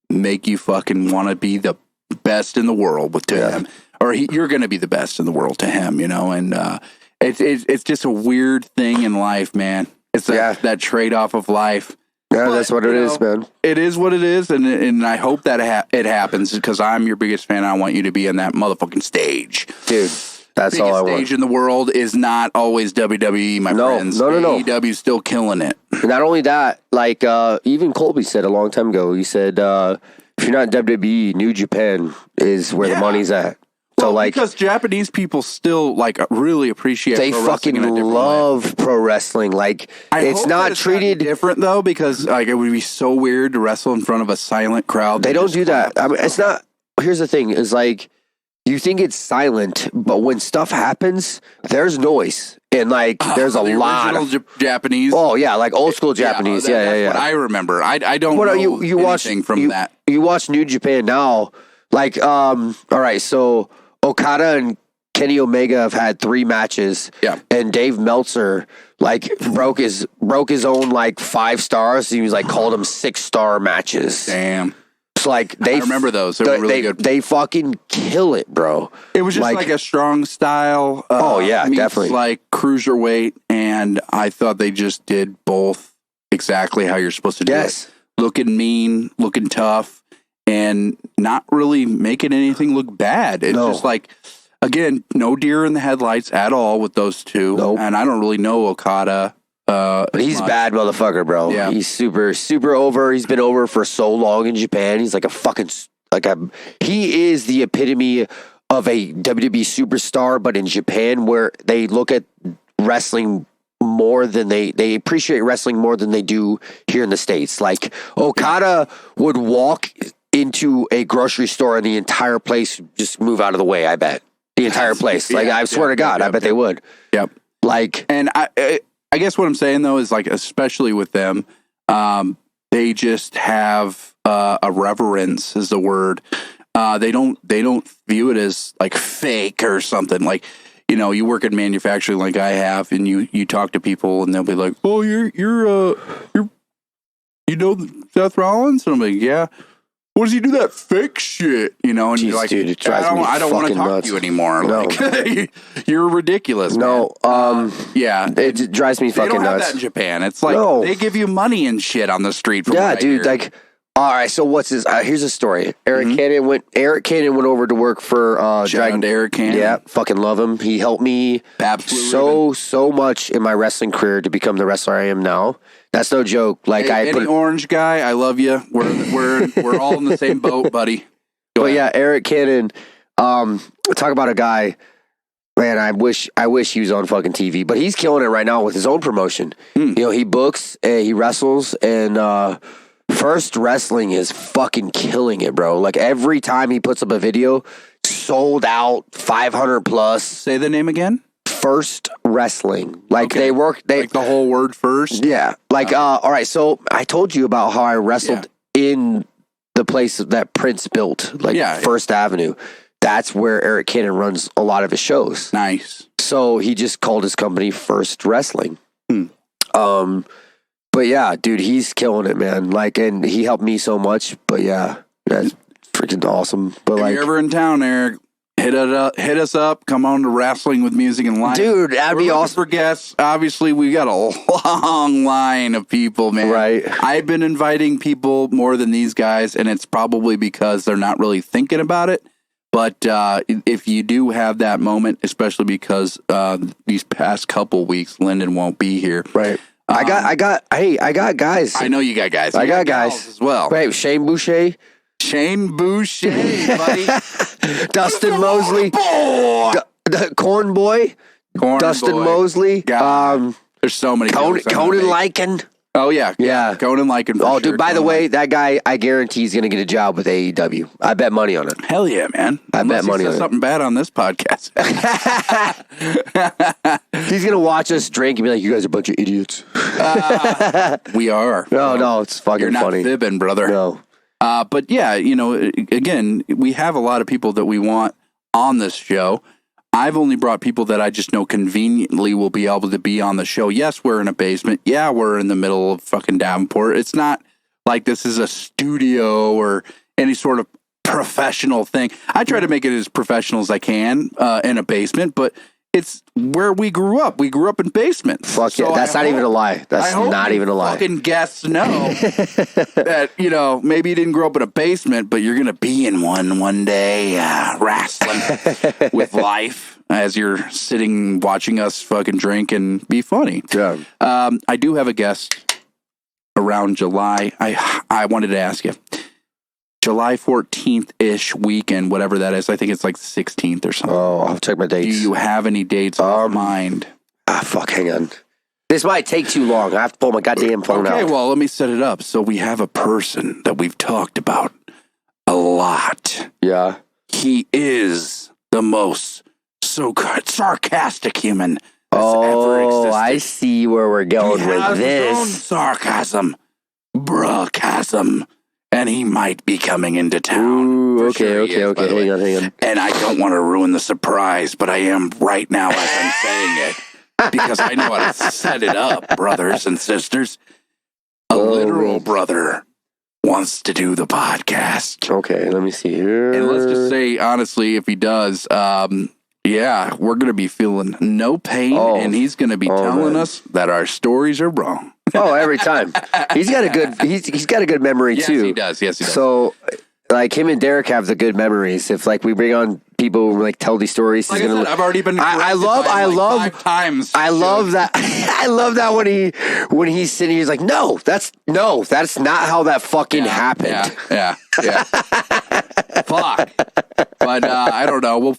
make you fucking want to be the best in the world to him, or you're going to be the best in the world to him, and it's just a weird thing in life, man. It's that trade-off of life. Yeah, But, that's what it is, man. It is what it is, and I hope that it happens because I'm your biggest fan. I want you to be in that motherfucking stage. Dude, that's all I want. Stage in the world is not always WWE, my friends. No. AEW's still killing it. Not only that, like even Colby said a long time ago, he said, if you're not WWE, New Japan is where the money's at. So because Japanese people still really appreciate they pro fucking wrestling in a different love way. Pro wrestling. Like it's not treated different though, because it would be so weird to wrestle in front of a silent crowd. They don't do that. I mean, it's not. Here's the thing: is you think it's silent, but when stuff happens, there's noise and there's a lot of Japanese. Oh yeah, like old school Japanese. Yeah. What I remember. I don't know you watch anything from that. You watch New Japan now. All right, so Okada and Kenny Omega have had 3 matches. Yeah. And Dave Meltzer broke his own 5 stars. He was called them 6-star matches. Damn. So I remember those. They were really good. They fucking kill it, bro. It was just a strong style. Definitely. Like cruiserweight, and I thought they just did both exactly how you're supposed to do it. Looking mean, looking tough, and not really making anything look bad. It's just again, no deer in the headlights at all with those two. Nope. And I don't really know Okada. But he's bad motherfucker, bro. Yeah. He's super, super over. He's been over for so long in Japan. He's he is the epitome of a WWE superstar, but in Japan where they look at wrestling more than they appreciate wrestling more than they do here in the States. Okada would walk into a grocery store and the entire place just move out of the way, I bet. The entire place. I swear to God, I bet they would. Yep. And I guess what I'm saying though is especially with them, they just have a reverence is the word. They don't view it as fake or something. You work in manufacturing like I have, and you talk to people and they'll be like, "Oh, you're Seth Rollins?" And I'm like, "Yeah." What does he do that fake shit? And Jeez, you're like, dude, it drives me I don't want to talk nuts. to you anymore. No. You're ridiculous. No, man. it drives me fucking nuts. They don't have that in Japan. It's they give you money and shit on the street. From dude. hear. All right. So what's this? Here's a story. Eric Cannon went over to work for Dragon. Eric Cannon. Yeah, fucking love him. He helped me so much in my wrestling career to become the wrestler I am now. That's no joke. Any orange guy, I love you. We're all in the same boat, buddy. Yeah, Eric Cannon. Talk about a guy. Man, I wish he was on fucking TV, but he's killing it right now with his own promotion. He books, he wrestles, and First Wrestling is fucking killing it, bro. Every time he puts up a video, sold out, 500 plus. Say the name again. First Wrestling. They work. The whole word first. Yeah. All right. So I told you about how I wrestled in the place that Prince built, First Avenue. That's where Eric Cannon runs a lot of his shows. Nice. So he just called his company First Wrestling. But yeah, dude, he's killing it, man. And he helped me so much. But yeah, that's freaking awesome. But if you're ever in town, Eric, hit us up. Come on to Wrestling with Music and Life, dude. That'd be awesome for guests. Obviously, we got a long line of people, man. Right. I've been inviting people more than these guys, and it's probably because they're not really thinking about it. But if you do have that moment, especially because these past couple weeks, Lyndon won't be here. Right. I got guys. I know you got guys. I got guys as well. Wait, Shane Boucher, buddy. Dustin Mosley, Corn Boy, Dustin Mosley. There's so many. Conan Lycan. Oh yeah. Conan Lycan. Oh, dude. By the way, that guy, I guarantee he's gonna get a job with AEW. I bet money on it. Hell yeah, man. I bet money on it. Something bad on this podcast. He's gonna watch us drink and be like, "You guys are a bunch of idiots." We are. No, it's fucking You're not funny. fibbing, brother. No. But yeah, again, we have a lot of people that we want on this show. I've only brought people that I just know conveniently will be able to be on the show. Yes, we're in a basement. Yeah, we're in the middle of fucking Davenport. It's not like this is a studio or any sort of professional thing. I try to make it as professional as I can in a basement, but it's where we grew up. We grew up in basements. Fuck so yeah. That's not even a lie. That's not even a lie. Fucking guests know that, maybe you didn't grow up in a basement, but you're going to be in one day, wrestling with life as you're sitting watching us fucking drink and be funny. Yeah. I do have a guest around July. I wanted to ask you. July 14th-ish weekend, whatever that is. I think it's like 16th or something. Oh, I'll check my dates. Do you have any dates in mind? Fuck, hang on. This might take too long. I have to pull my goddamn phone out. Okay, well, let me set it up. So we have a person that we've talked about a lot. Yeah. He is the most sarcastic human that's ever existed. I see where we're going He with has his own this. sarcasm, bruhcasm. And he might be coming into town. Ooh, For okay, sure he is, by the way. hang on. And I don't want to ruin the surprise, but I am right now as I'm saying it. Because I know how to set it up, brothers and sisters. A literal brother wants to do the podcast. Okay, let me see here. And let's just say, honestly, if he does, we're going to be feeling no pain. And he's going to be telling us that our stories are wrong. Oh, every time. He's got a good memory too. Yes, he does. So, like him and Derek have the good memories. If like we bring on people who like tell these stories, Like he's I gonna. said, I've already been. I love 5 times. I love that. I love that when he's sitting, he's like, no, that's not how that fucking happened. Yeah. Fuck. But I don't know. We'll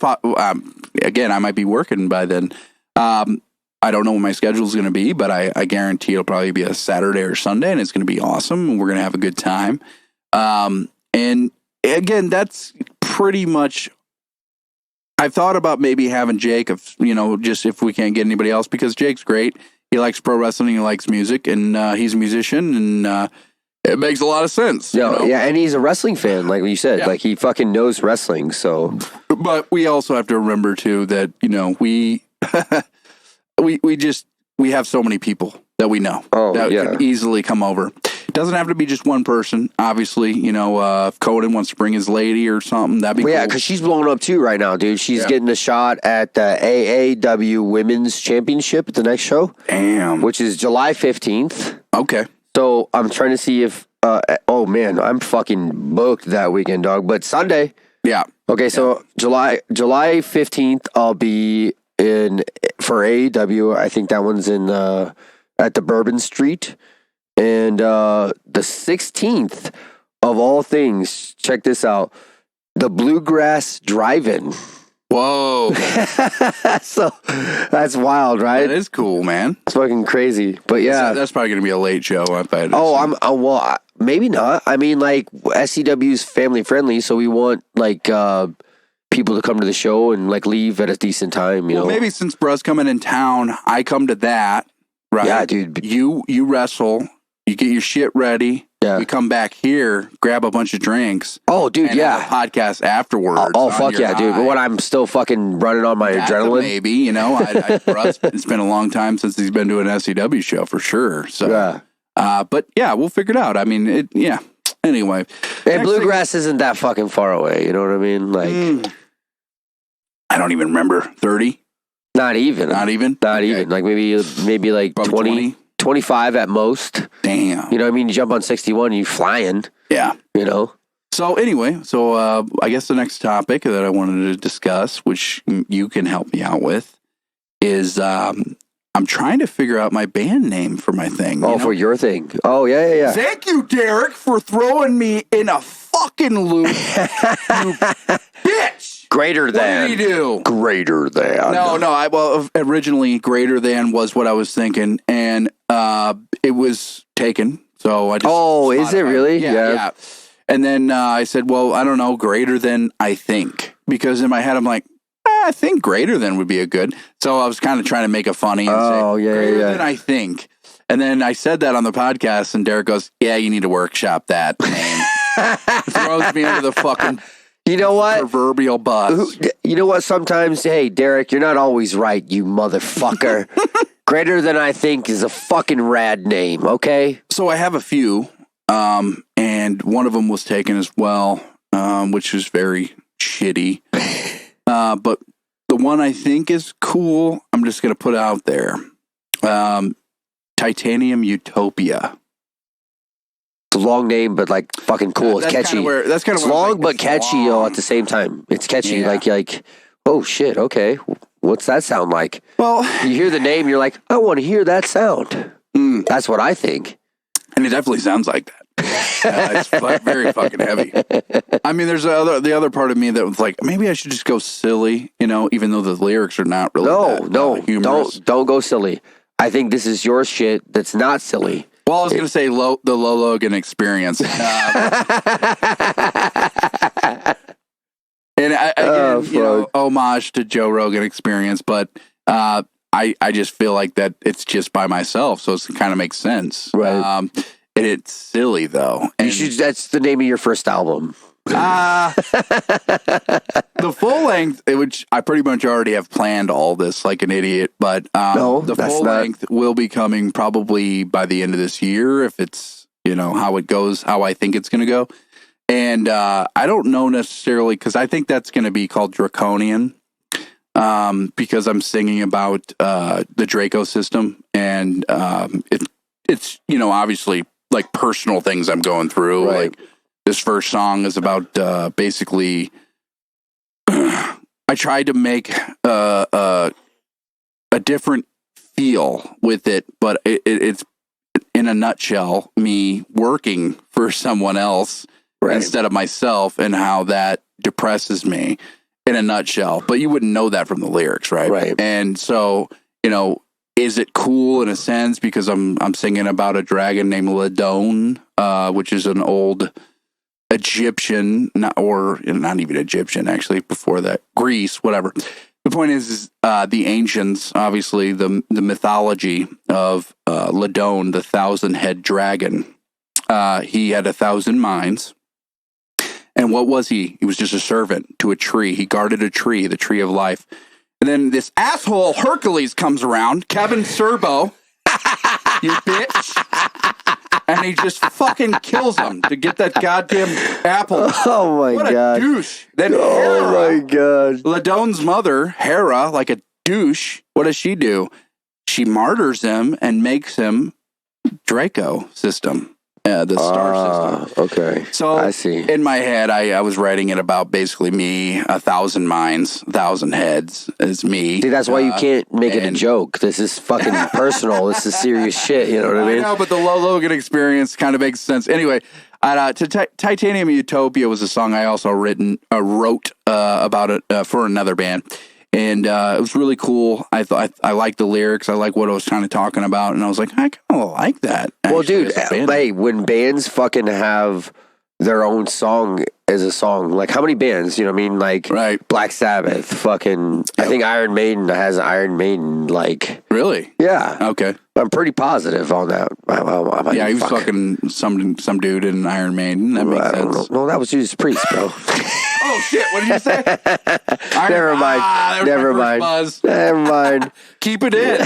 again. I might be working by then. I don't know what my schedule is going to be, but I guarantee it'll probably be a Saturday or Sunday, and it's going to be awesome, and we're going to have a good time. And again, that's pretty much. I've thought about maybe having Jake, just if we can't get anybody else, because Jake's great. He likes pro wrestling, he likes music, and he's a musician, and it makes a lot of sense. Yeah, and he's a wrestling fan, like you said. Like he fucking knows wrestling. So, but we also have to remember too that we. we have so many people that we know that could easily come over. It doesn't have to be just one person. Obviously, if Conan wants to bring his lady or something, that'd be cool. Yeah, because she's blowing up too right now, dude. She's getting a shot at the AAW Women's Championship at the next show. Damn. Which is July 15th. Okay. So I'm trying to see if, oh man, I'm fucking booked that weekend, dog. But Sunday. Yeah. Okay, so July 15th, I'll be for AEW. I think that one's at the Bourbon Street. And the 16th of all things, check this out, the Bluegrass Drive-In. Whoa. So that's wild, right? That is cool, man. It's fucking crazy. But yeah. That's probably going to be a late show. Maybe not. I mean, like, SCW's family friendly, so we want, like, people to come to the show and, like, leave at a decent time, you know? Maybe since Bruh's coming in town, I come to that, right? Yeah, dude. You wrestle, you get your shit ready. Yeah. We come back here, grab a bunch of drinks. Oh, dude, and have a podcast afterwards. Oh, fuck yeah, dude. But when I'm still fucking running on my adrenaline. Maybe, it's been a long time since he's been to an SCW show for sure. So, yeah. But yeah, we'll figure it out. I mean, Anyway. And Bluegrass isn't that fucking far away. You know what I mean? Like, I don't even remember. 30? Not even. Okay. Like maybe like 20, 25 at most. Damn. You know what I mean? You jump on 61, you flying. Yeah. You know? So anyway, I guess the next topic that I wanted to discuss, which you can help me out with, is I'm trying to figure out my band name for my thing. For your thing. Oh, yeah. Thank you, Derek, for throwing me in a fucking loop, you bitch. Greater than. What did he do? Greater than. No. Originally, greater than was what I was thinking, and it was taken. So I just. Oh, is it really? Yeah. And then I said, well, I don't know, greater than I think, because in my head I'm like, I think greater than would be a good. So I was kind of trying to make it funny and say greater than I think. And then I said that on the podcast, and Derek goes, yeah, you need to workshop that name. Throws me under the fucking. You know what? Proverbial bus. You know what? Sometimes, hey, Derek, you're not always right, you motherfucker. Greater than I think is a fucking rad name, okay? So I have a few, and one of them was taken as well. which is very shitty. But the one I think is cool, I'm just going to put out there. Titanium Utopia. It's a long name, but like fucking cool. It's catchy. That's kind of it's long, but catchy at the same time. It's catchy. Yeah. Like, oh shit, okay. What's that sound like? Well, you hear the name, you're like, I want to hear that sound. That's what I think. And it definitely sounds like that. It's very fucking heavy. I mean, there's the other part of me that was like, maybe I should just go silly, even though the lyrics are not really humorous. Don't go silly. I think this is your shit that's not silly. Well, I was going to say the Logan experience. And again, homage to Joe Rogan experience, but I just feel like that it's just by myself, so it kind of makes sense. Right. And it's silly though. And that's the name of your first album. The full length, which I pretty much already have planned all this like an idiot, but the full length will be coming probably by the end of this year if it's, how it goes, how I think it's going to go. And I don't know necessarily, because I think that's going to be called Draconian, because I'm singing about the Draco system, and it's obviously like personal things I'm going through. Right. Like this first song is about basically I tried to make a different feel with it, but it's in a nutshell me working for someone else instead of myself, and how that depresses me in a nutshell. But you wouldn't know that from the lyrics, right? Right. And so, is it cool in a sense because I'm singing about a dragon named Lyndon, which is an old Egyptian, not even Egyptian, actually, before that, Greece, whatever. The point is the ancients, obviously, the mythology of Lyndon, the 1,000-head dragon. He had 1,000 minds. And what was he? He was just a servant to a tree. He guarded a tree, the tree of life. And then this asshole Hercules comes around, Kevin Serbo, you bitch. And he just fucking kills him to get that goddamn apple. Oh my God. What a douche. Then oh my God. Lyndon's mother, Hera, like a douche, what does she do? She martyrs him and makes him Draco system. The star system. Okay. So I see. In my head, I was writing it about basically me, 1,000 minds, 1,000 heads is me. See, that's why you can't make it a joke. This is fucking personal. This is serious shit. You know what I mean? I know, but the Logan experience kind of makes sense. Anyway, Titanium Utopia was a song I also wrote about it for another band. And it was really cool. I thought I liked the lyrics. I like what I was kind of talking about, and I was like, I kind of like that. Well, dude, hey, when bands fucking have their own song as a song, like how many bands? You know what I mean? Like Black Sabbath, fucking. I think Iron Maiden has Iron Maiden. Like really? Yeah. Okay. I'm pretty positive on that. He was fucking some dude in Iron Maiden. That makes sense. No, that was Judas Priest, bro. Oh shit! What did you say? Never mind. Never mind. Keep it in.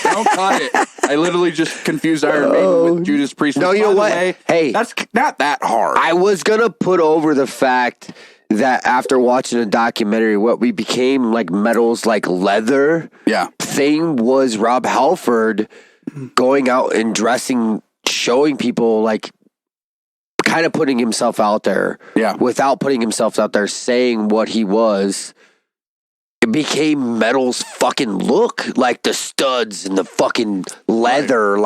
Don't cut it. I literally just confused Iron Maiden with Judas Priest. No, you know what? Hey, that's not that hard. I was gonna put over the fact that after watching a documentary, what we became like metals, like leather. Yeah. Thing was Rob Halford going out and dressing, showing people like. Kind of putting himself out there, without putting himself out there, saying what he was. It became metal's fucking look, like the studs and the fucking leather,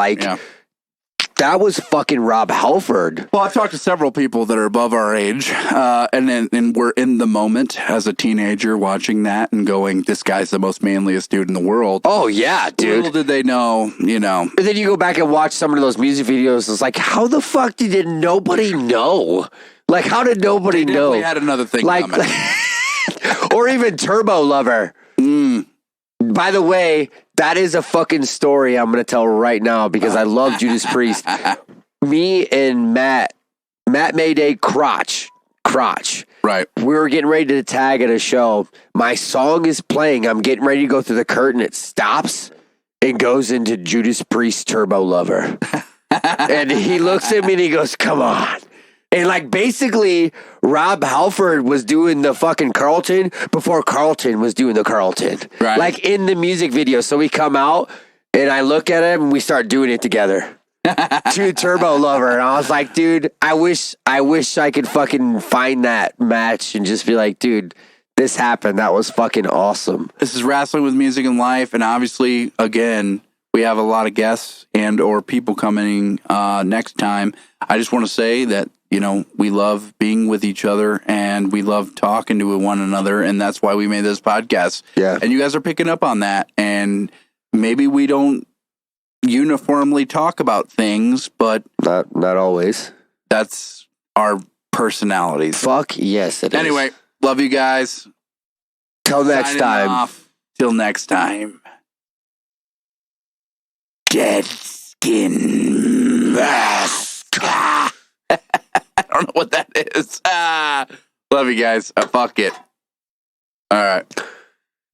that was fucking Rob Halford. Well, I've talked to several people that are above our age, and we're in the moment as a teenager watching that and going, "This guy's the most manliest dude in the world." Oh yeah, dude. Little did they know, And then you go back and watch some of those music videos. It's like, how the fuck did nobody know? Like, how did nobody know? They had another thing coming. Or even Turbo Lover. By the way, that is a fucking story I'm going to tell right now because I love Judas Priest. Me and Matt Mayday Crotch. Right. We were getting ready to tag at a show. My song is playing. I'm getting ready to go through the curtain. It stops and goes into Judas Priest Turbo Lover. And he looks at me and he goes, "Come on. And like basically Rob Halford was doing the fucking Carlton before Carlton was doing the Carlton. Right. Like in the music video. So we come out and I look at him and we start doing it together. To Turbo Lover. And I was like, dude, I wish I could fucking find that match and just be like, dude, this happened. That was fucking awesome. This is Wrestling with Music and Life. And obviously, again, we have a lot of guests and or people coming next time. I just want to say that, you know, we love being with each other and we love talking to one another. And that's why we made this podcast. Yeah. And you guys are picking up on that. And maybe we don't uniformly talk about things, but Not always. that's our personalities. Fuck yes, it is. Anyway, love you guys. Till next Signing time. off. Till next time. Dead skin mask. I don't know what that is. Love you guys. Fuck it. All right.